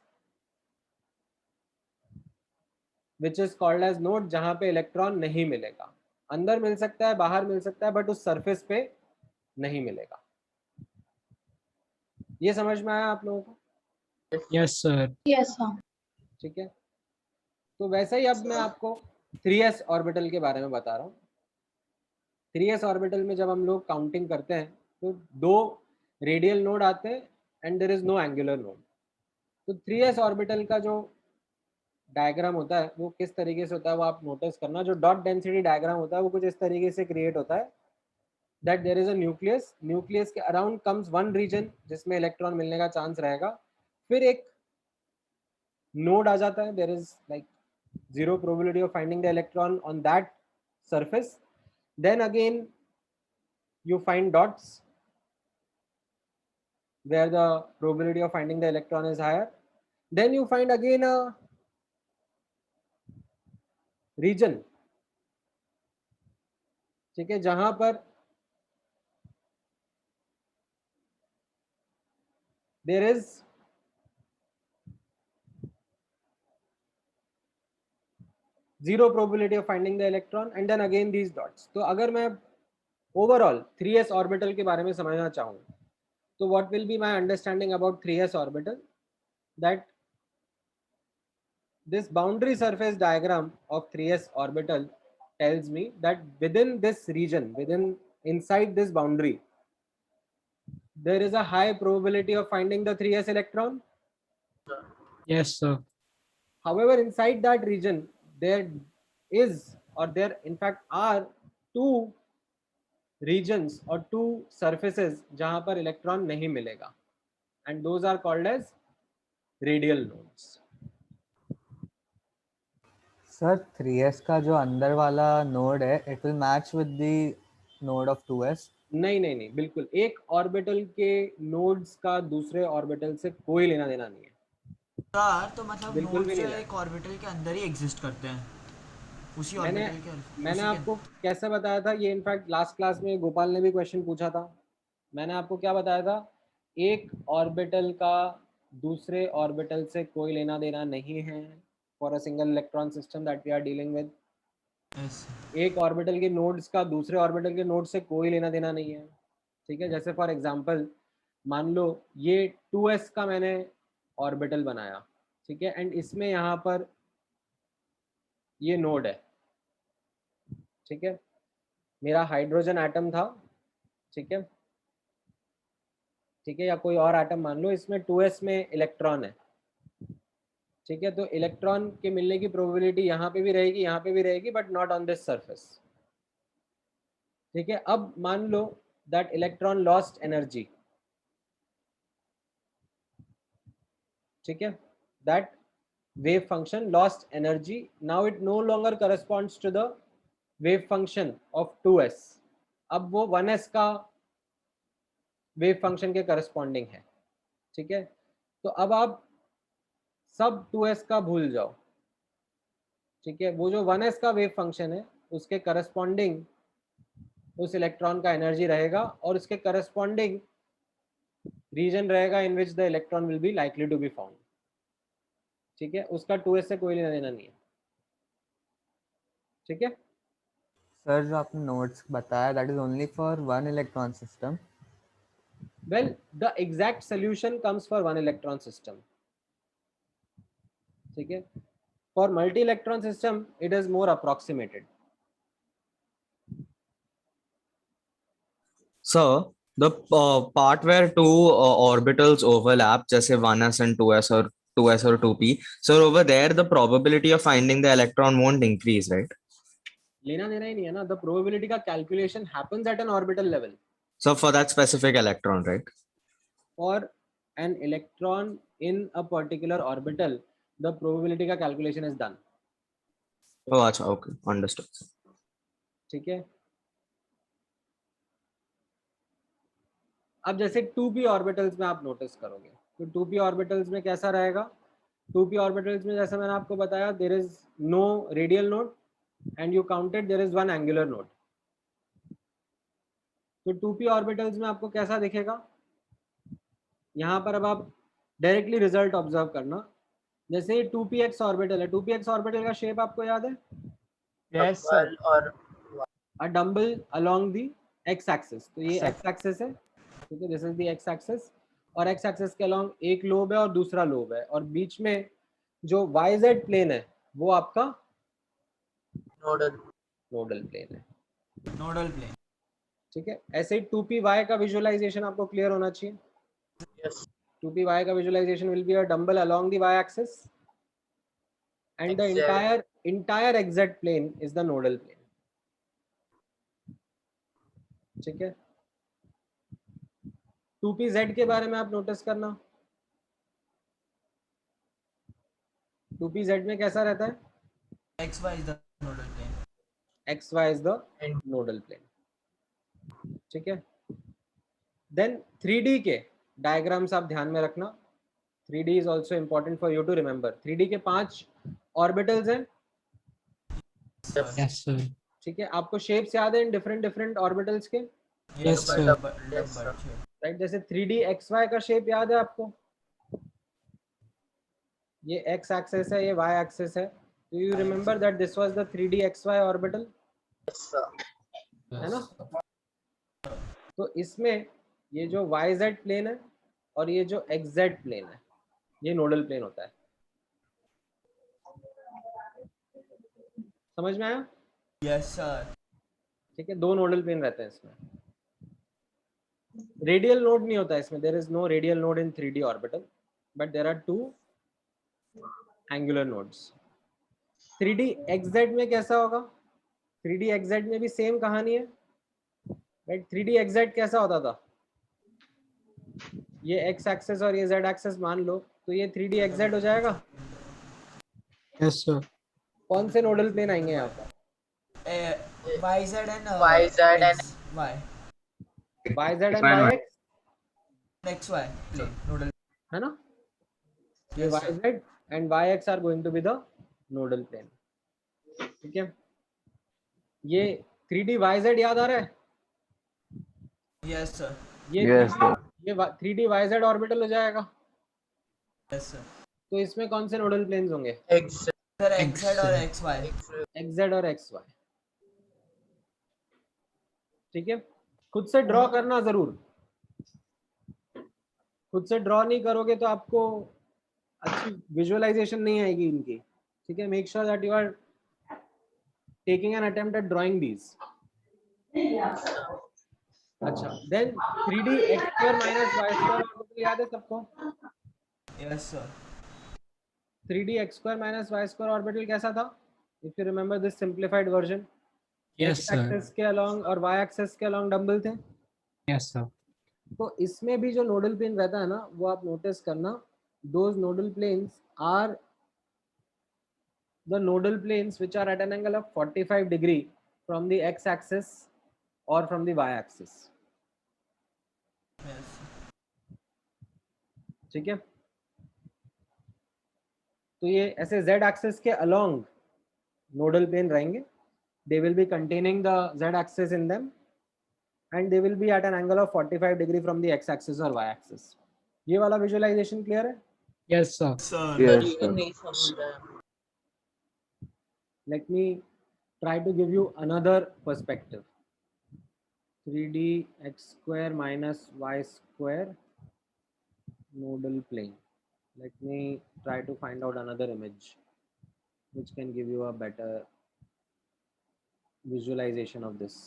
which is called as node, जहां पे इलेक्ट्रॉन नहीं मिलेगा. अंदर मिल सकता है, बाहर मिल सकता है, बट उस सरफेस पे नहीं मिलेगा. ये समझ में आया आप लोगों को? Yes sir. Yes sir. ठीक है, तो वैसे ही अब मैं आपको 3s ऑर्बिटल के बारे में बता रहा हूँ. 3s ऑर्बिटल में जब हम लोग काउंटिंग करते हैं तो 2 रेडियल नोड आते हैं and there is no angular node. तो 3s ऑर्बिटल का जो डायग्राम होता है वो किस तरीके से होता है वो आप नोटिस करना. जो डॉट डेंसिटी डायग्राम होता है वो कुछ इस तरीके से क्रिएट होता है that there is a nucleus. Nucleus के अराउंड कम्स वन रीजन जिसमें इलेक्ट्रॉन मिलने का चांस रहेगा. फिर एक नोड आ जाता है, there is like zero probability of finding the electron on that surface. Then again you find dots where the probability of finding the electron is higher. Then you find again a region, ठीक है, जहां पर there is zero probability of finding the electron, and then again these dots. तो अगर मैं overall 3s orbital के बारे में समझना चाहूँ, तो what will be my understanding about 3s orbital? That this boundary surface diagram of 3s orbital tells me that within this region, inside this boundary, there is a high probability of finding the 3s electron. Yes, sir. However, inside that region, there is, or there in fact are, two regions or two surfaces जहां पर electron नहीं मिलेगा, and those are called as radial nodes. Sir 3s का जो अंदर वाला नोड है it will match with the node of 2s. नहीं, बिल्कुल एक ऑर्बिटल के नोड्स का दूसरे ऑर्बिटल से कोई लेना देना नहीं है सर। तो मतलब बिल्कुल नोड्स भी नहीं एक ऑर्बिटल के अंदर ही एग्जिस्ट करते हैं, उसी मैंने ऑर्बिटल के। मैंने आपको कैसे बताया था, ये इनफैक्ट लास्ट क्लास में गोपाल ने भी क्वेश्चन पूछा था। मैंने आपको क्या बताया था, एक ऑर्बिटल का दूसरे ऑर्बिटल से कोई लेना देना नहीं है for a single electron system that we are dealing with. एक ऑर्बिटल के नोड्स का दूसरे ऑर्बिटल के नोड से कोई लेना देना नहीं है, ठीक है। जैसे फॉर एग्जांपल मान लो ये 2s का मैंने ऑर्बिटल बनाया, ठीक है, एंड इसमें यहाँ पर ये नोड है, ठीक है, मेरा हाइड्रोजन एटम था, ठीक है, या कोई और एटम मान लो, इसमें 2s में इलेक्ट्रॉन है, ठीक है। तो इलेक्ट्रॉन के मिलने की प्रोबेबिलिटी यहाँ पे भी रहेगी, यहाँ पे भी रहेगी, but not on this surface, ठीक है। अब मान लो दैट इलेक्ट्रॉन लॉस्ट एनर्जी, ठीक है, that wave function lost energy, now it no longer corresponds to the wave function of 2s, अब वो 1s का wave function के corresponding है, ठीक है। तो अब आप सब 2s का भूल जाओ, ठीक है, वो जो 1s का wave function है उसके corresponding उस इलेक्ट्रॉन का एनर्जी रहेगा और उसके corresponding region रहेगा in which the electron will be likely to be found, ठीक है। उसका 2s से कोई लेना देना नहीं है, ठीक है। सर जो आपने नोड्स बताया that is only for one electron system. Well, the exact solution comes for one electron system, ठीक है। For multi electron system it is more approximated. So the part where two orbitals overlap, जैसे 1s and 2s or 2s or 2p, so over there the probability of finding the electron won't increase, right? लेना देना ही नहीं है ना, the probability का calculation happens at an orbital level. So for that specific electron, right? For an electron in a particular orbital, the probability का calculation is done. Oh, अच्छा, okay, understood. ठीक है। अब जैसे 2p ऑर्बिटल्स में आप नोटिस करोगे, तो 2p ऑर्बिटल्स में कैसा रहेगा, 2p ऑर्बिटल्स में जैसे मैंने आपको बताया there is no radial node and you counted there is one angular node. तो 2p ऑर्बिटल्स में आपको कैसा दिखेगा, यहाँ पर अब आप डायरेक्टली रिजल्ट ऑब्जर्व करना। जैसे 2px ऑर्बिटल है, 2px ऑर्बिटल का शेप आपको याद है? Yes sir. और a dumbbell along the x axis, तो ये x एक्सिस है, ठीक है, this is the x axis, और x एक्सिस के अलोंग एक लोब है और दूसरा लोब है, और बीच में जो yz प्लेन है वो आपका नोडल प्लेन है, नोडल प्लेन, ठीक है। ऐसे ही 2py का विजुअलाइजेशन आपको क्लियर होना चाहिए। yes 2py का visualisation will be a dumbbell along the y axis and the entire xz plane is the nodal plane, ठीक है। 2pz के बारे में आप नोटिस करना, 2pz में कैसा रहता है, xy is the nodal plane, xy is the nodal plane, ठीक है। देन 3D के डायग्राम्स आप ध्यान में रखना, 3D is also important for you to remember. 3D के 5 ऑर्बिटल्स हैं, Yes, sir. ठीक है। आपको शेप्स याद है इन डिफरेंट ऑर्बिटल्स के? Yes, sir. double shape. Right. जैसे 3D XY का शेप याद है आपको, ये x एक्सिस है, ये y एक्सिस है। Do you remember that this was the 3D XY orbital, है ना? तो इसमें ये जो YZ प्लेन है और ये जो XZ प्लेन है, ये नोडल प्लेन होता है। समझ में आया? Yes sir. ठीक है, दो नोडल प्लेन रहते हैं इसमें। रेडियल नोड नहीं होता इसमें, there is no radial node in 3D orbital, but there are two angular nodes. 3D XZ में कैसा होगा? 3D XZ में भी सेम कहानी है, राइट। 3D XZ कैसा होता था? ये x एक्सिस और ये z एक्सिस मान लो, तो ये 3D XZ हो जाएगा। Yes sir. कौन से नोडल प्लेन आएंगे यहाँ पर? YZ and YZ and XY YZ and YX, XY plane nodal, है ना? ये Yes, sir. YZ and YX are going to be the nodal plane। ठीक है, ये 3D YZ याद आ रहा है? yes sir, ये Yes, sir. ये 3D YZ ऑर्बिटल हो जाएगा। yes sir, तो इसमें कौन से नोडल प्लेन्स होंगे? X sir XZ और XY, XZ और XY। ठीक है, खुद से ड्रॉ करना जरूर, खुद से ड्रॉ नहीं करोगे तो आपको अच्छी विजुअलाइजेशन नहीं आएगी इनकी। ठीक है, make sure that you are taking an attempt at drawing these. अच्छा, then 3D x² minus y² orbital याद है सबको? yes sir, 3D x² minus y² orbital कैसा था? If you remember this simplified version, yes x sir. Axis के अलोंग और y एक्सिस के अलोंग डंबल थे। Yes sir. तो इसमें भी जो नोडल प्लेन रहता है ना, वो आप नोटिस करना, those nodal planes are the nodal planes which are at an angle of 45 degree from the x axis और from the y axis. yes, ठीक है, तो ये ऐसे z एक्सिस के अलोंग नोडल प्लेन रहेंगे। They will be containing the z axis in them and they will be at an angle of 45 degree from the x axis or y axis। ये वाला विजुअलाइजेशन क्लियर है? Yes sir. sir, Yes, sir. नहीं समझ रहा है। Let me try to give you another perspective। 3D x² minus y² nodal plane। Let me try to find out another image which can give you a better visualization of this।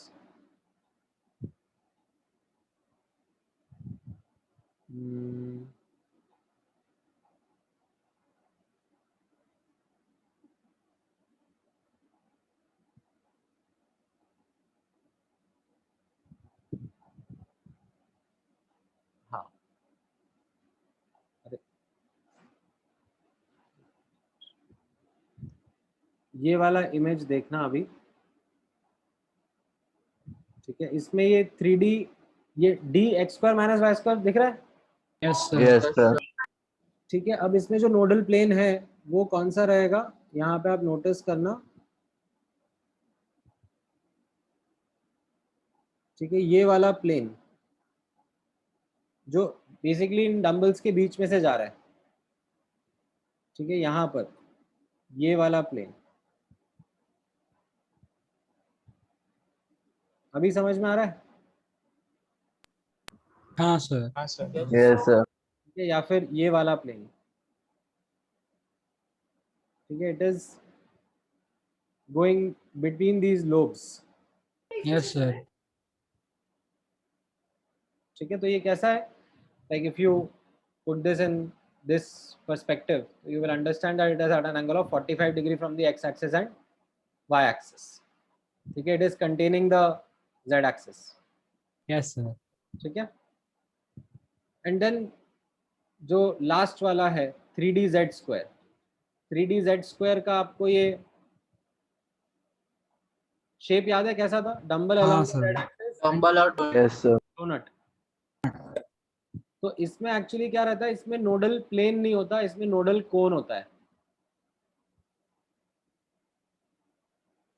हाँ, अरे ये वाला इमेज देखना अभी। ठीक है, इसमें ये 3D, ये d x² माइनस y² दिख रहा है? Yes sir. Yes, sir. ठीक है, अब इसमें जो नोडल प्लेन है वो कौन सा रहेगा? यहाँ पे आप नोटिस करना। ठीक है, ये वाला प्लेन जो बेसिकली इन डंबल्स के बीच में से जा रहा है। ठीक है, यहाँ पर ये वाला प्लेन, अभी समझ में आ रहा है? हाँ सर। Yes, sir. ठीक है, या फिर ये वाला प्लेन। ठीक है, it is going between these lobes. Yes sir. ठीक है, तो ये कैसा है? Like if you put this in this perspective, you will understand that it is at an angle of 45 degree from the x axis and y axis। ठीक है, it is containing the z axis। Yes sir. ठीक है, एंड देन जो लास्ट वाला है 3D z², 3D z² का आपको ये शेप याद है कैसा था? डंबल हाँ along sir. z axis, dumbbell और Yes, sir. डोनट। तो इसमें एक्चुअली क्या रहता है? इसमें नोडल प्लेन नहीं होता, इसमें नोडल कोन होता है।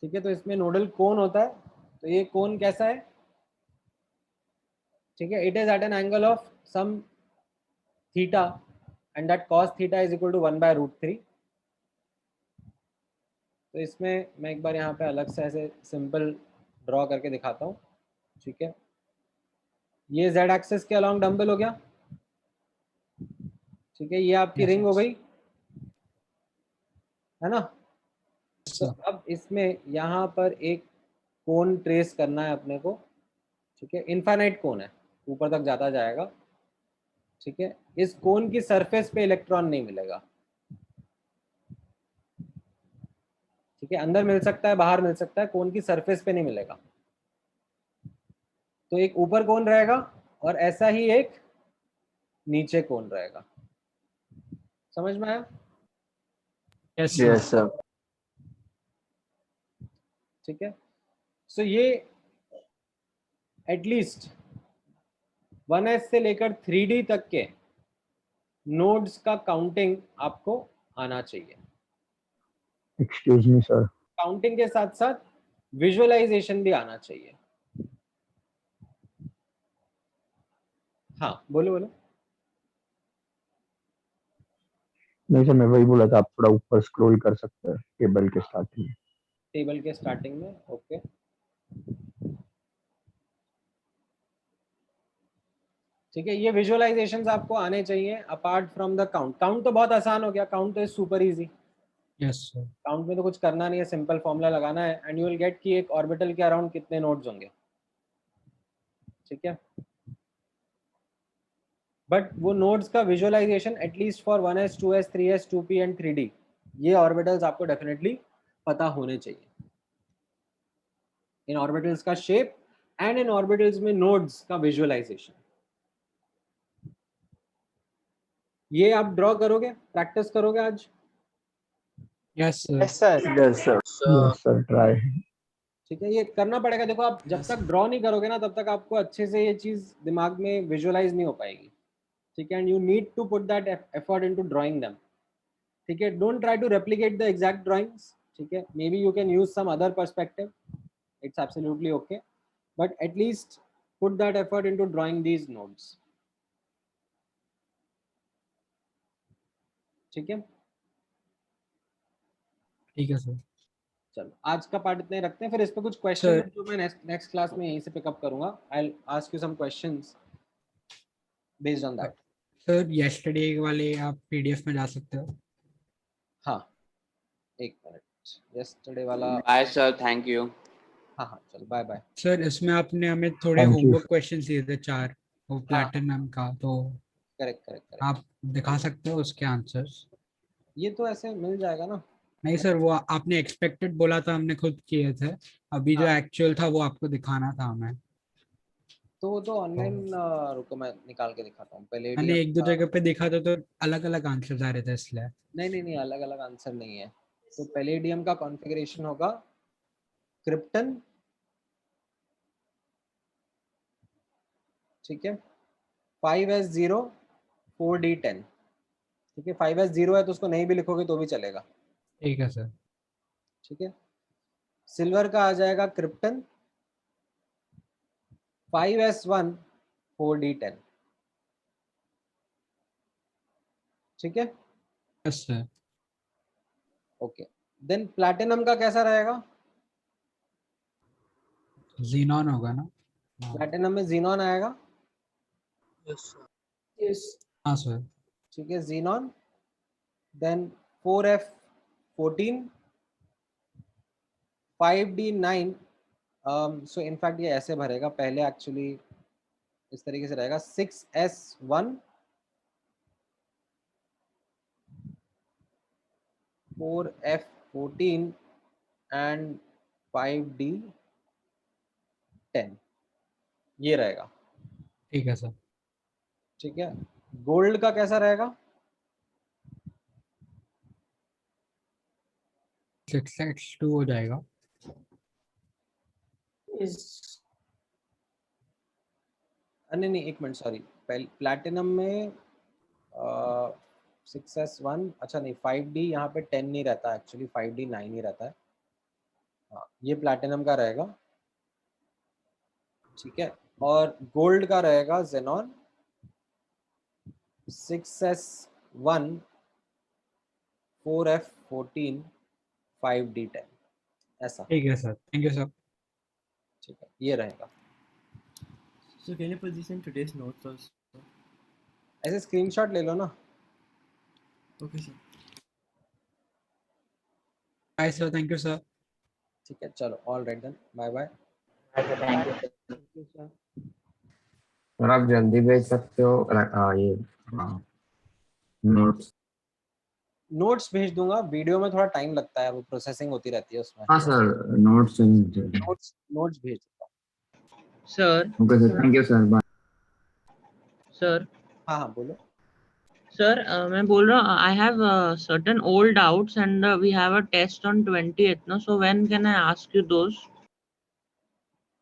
ठीक है, तो इसमें नोडल कोन होता है। तो ये कोन कैसा है? ठीक है, it is at an angle of some theta and that cos theta is equal to 1/√3। तो इसमें मैं एक बार यहाँ पे अलग से ऐसे सिंपल ड्रॉ करके दिखाता हूँ। ठीक है, ये z एक्सिस के अलॉन्ग डंबल हो गया। ठीक है, ये आपकी रिंग हो गई, है ना। तो अब इसमें यहाँ पर एक कोन ट्रेस करना है अपने को। ठीक है, इनफाइनाइट कोन है, ऊपर तक जाता जाएगा। ठीक है, इस कोन की सरफेस पे इलेक्ट्रॉन नहीं मिलेगा। ठीक है, अंदर मिल सकता है, बाहर मिल सकता है, कोन की सरफेस पे नहीं मिलेगा। तो एक ऊपर कोन रहेगा और ऐसा ही एक नीचे कोन रहेगा। समझ में आया? Yes sir. ठीक है, सो ये एटलीस्ट 1s से लेकर 3d तक के नोड्स का काउंटिंग आपको आना चाहिए। Excuse me sir. काउंटिंग के साथ साथ विजुअलाइजेशन भी आना चाहिए। हाँ, बोलो बोलो। नहीं सर, मैं वही बोला था, आप थोड़ा ऊपर स्क्रॉल कर सकते हैं टेबल के स्टार्टिंग में। टेबल के स्टार्टिंग में, ओके। ठीक है, ये विजुअलाइजेशंस आपको आने चाहिए apart from the count. Count तो बहुत आसान हो गया, काउंट तो is super easy. Yes sir. Count में तो कुछ करना नहीं है, सिंपल फॉर्मूला लगाना है एंड यू विल गेट कि एक ऑर्बिटल के अराउंड कितने नोड्स होंगे। ठीक है, बट वो नोड्स का visualisation at least for 1s 2s 3s 2p and 3d, ये ऑर्बिटल्स आपको डेफिनेटली पता होने चाहिए। इन ऑर्बिटल्स का शेप एंड इन ऑर्बिटल्स में नोड्स का विजुअलाइजेशन, ये आप ड्रॉ करोगे, प्रैक्टिस करोगे आज? Yes sir. Yes sir, try. ठीक है, ये करना पड़ेगा। देखो, आप जब तक ड्रॉ नहीं करोगे ना, तब तक आपको अच्छे से ये चीज दिमाग में विजुअलाइज नहीं हो पाएगी। ठीक है, and you need to put that effort into drawing them. ठीक है, don't try to replicate the exact drawings. ठीक है, maybe you can use some other perspective, it's absolutely okay, but at least put that effort into drawing these nodes. ठीक है, ठीक है सर। चलो आज का पार्ट इतने रखते हैं, फिर इस पे कुछ क्वेश्चन Sir. जो मैं नेक्स्ट क्लास में यहीं से पिकअप करूंगा। I'll ask you some questions based on that. Sir yesterday वाले आप पीडीएफ में जा सकते हो। हाँ, एक मिनट, yesterday वाला। Bye sir, thank you. हाँ हाँ, चलो बाय बाय। सर इसमें आपने हमें थोड़े Thank you. होमवर्क क्वेश्चन दिए थे 4, वो हाँ, प्लैटिनम का, तो करेक्ट करेक्ट करेक्ट। आप दिखा सकते हो उसके आंसर्स? ये तो ऐसे मिल जाएगा ना। नहीं सर, वो आपने एक्सपेक्टेड बोला था, हमने खुद किए थे। अभी जो हाँ, एक्चुअल था वो आपको दिखाना था हमें। तो वो तो ऑनलाइन, रुको मैं निकाल के दिखाता हूँ पहले। मैंने एक दो जगह पे देखा था तो अलग अलग आंसर्स आ रहे थे, इसलिए। नहीं नहीं नहीं, अलग अलग आंसर नहीं है। तो पैलेडियम का कॉन्फ़िगरेशन होगा क्रिप्टन। ठीक है, 5s0 4d10। ठीक है, 5s0 है तो उसको नहीं भी लिखोगे तो भी चलेगा। ठीक है सर। ठीक है, सिल्वर का आ जाएगा क्रिप्टन 5s1 4d10। ठीक है, yes sir. Okay. Then platinum का कैसा रहेगा? जीनॉन होगा ना? प्लैटिनम में जीनॉन आएगा। हाँ सर। ठीक है, xenon. Then 4f14 5d9। So in fact ये ऐसे भरेगा पहले, एक्चुअली इस तरीके से रहेगा 6s1 4f14 एंड 5d10, ये रहेगा। ठीक है सर। ठीक है, गोल्ड का कैसा रहेगा? 6x2 हो जाएगा। नहीं नहीं, एक मिनट, सॉरी। प्लैटिनम में 6s1, अच्छा नहीं, 5d यहाँ पे 10 नहीं रहता, एक्चुअली 5d 9 ही रहता है। हाँ, ये प्लैटिनम का रहेगा। ठीक है, और गोल्ड का रहेगा जेनॉन 6s1 4f14 5d10 ऐसा। ठीक है सर, थैंक यू सर। ठीक है, ये रहेगा। So can you position today's notes also? ऐसे स्क्रीनशॉट ले लो ना। Okay, sir. Bye sir, thank you sir. ठीक है, चलो, all right then, bye bye. Thank you sir. और आप जल्दी भेज सकते हो ये नोट्स। नोट्स भेज दूंगा, वीडियो में थोड़ा टाइम लगता है, वो प्रोसेसिंग होती रहती है उसमें। हाँ सर, नोट्स नोट्स भेज दूंगा। Sir okay sir, thank you sir, bye. Sir हाँ हाँ बोलो। सर मैं बोल रहा हूँ I have certain old doubts and we have a test on 20th ना, so when can I ask you those?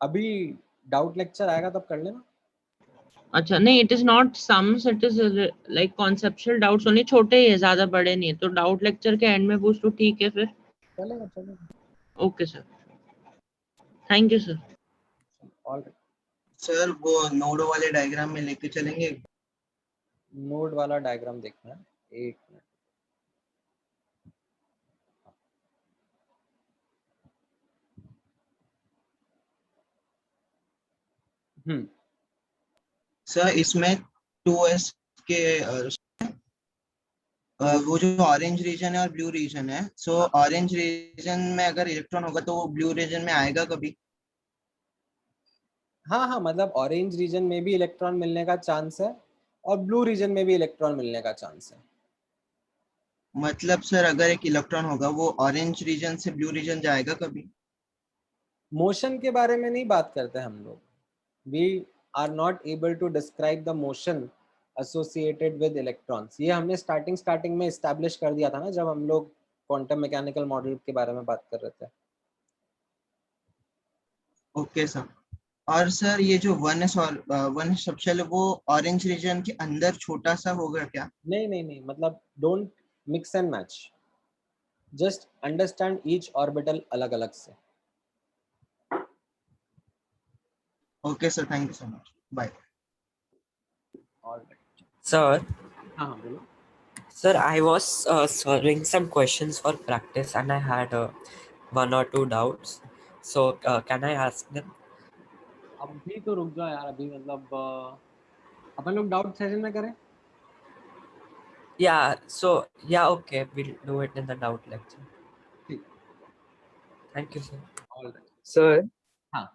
अभी डाउट लेक्चर आएगा तब कर लेना। अच्छा नहीं, it is not sums, it is like conceptual doubts only, छोटे ही है, ज्यादा बड़े नहीं है, तो डाउट लेक्चर के एंड में पूछ लो, ठीक है फिर? चलेगा चलेगा। Okay sir, thank you sir. All right. Sir वो नोड वाले डायग्राम में लेके चलेंगे। नोड वाला डायग्राम देखना है, एक मिनट। सर इसमें 2s के वो जो ऑरेंज रीजन है और ब्लू रीजन है, सो ऑरेंज रीजन में अगर इलेक्ट्रॉन होगा तो वो ब्लू रीजन में आएगा कभी? हाँ हाँ, मतलब ऑरेंज रीजन में भी इलेक्ट्रॉन मिलने का चांस है और ब्लू रीजन में भी इलेक्ट्रॉन मिलने का चांस है। मतलब सर अगर एक इलेक्ट्रॉन होगा वो ऑरेंज रीजन से ब्लू रीजन जाएगा कभी? मोशन के बारे में नहीं बात करते हम लोग। We are not able to describe the motion associated with electrons. ये हमने स्टार्टिंग में एस्टैब्लिश कर दिया था ना, जब हम लोग क्वांटम मैकेनिकल मॉडल के बारे में बात कर रहे थे। Okay sir. और सर ये जो वन सबशेल है वो ऑरेंज रीजन के अंदर छोटा सा होगा क्या? नहीं नहीं नहीं, मतलब don't mix and match, just understand each orbital अलग अलग से। Okay sir, thank you so much, bye. All right Sir, हाँ हाँ बोलो। sir, I was solving some questions for practice and I had one or two doubts. So, can I ask them? अभी तो रुक जाओ यार, अभी मतलब अपन लोग डाउट सेशन में करें। Yeah, so, yeah, okay, we'll do it in the doubt lecture. ठीक। Thank you, sir. Alright. Sir हाँ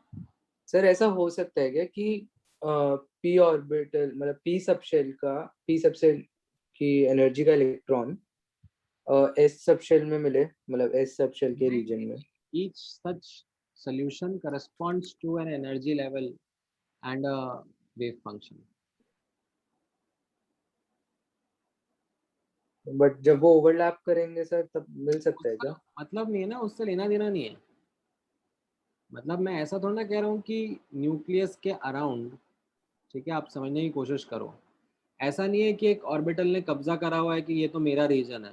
सर, ऐसा हो सकता है क्या कि पी ऑर्बिटल मतलब पी सबशेल की एनर्जी का इलेक्ट्रॉन एस सबशेल में मिले, मतलब एस सबशेल के रीजन में? each such solution corresponds to an energy level and a wave function. But जब वो ओवरलैप करेंगे सर तब मिल सकता है क्या? मतलब नहीं है ना, उससे लेना देना नहीं है। मतलब मैं ऐसा थोड़ा ना कह रहा हूँ कि न्यूक्लियस के अराउंड, ठीक है, आप समझने की कोशिश करो। ऐसा नहीं है कि एक ऑर्बिटल ने कब्जा करा हुआ है कि ये तो मेरा रीजन है,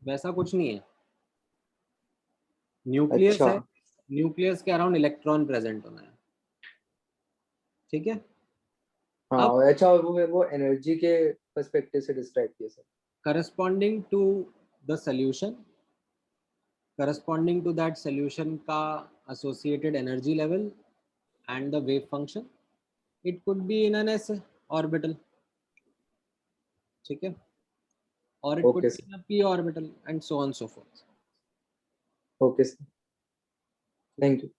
वैसा कुछ नहीं है। न्यूक्लियस अच्छा। है, न्यूक्लियस के अराउंड इलेक्ट्रॉन प्रेजेंट होना है, ठीक है। हाँ, और अच्छा, और वो एनर्जी के पर्सपेक्टिव से डिस्क्राइब किया sir. Corresponding to the solution, corresponding to that solution का associated energy level and the wave function, it could be in an s orbital, ठीक है, or it could Okay, be in a p orbital and so on so forth. Okay, sir. Thank you.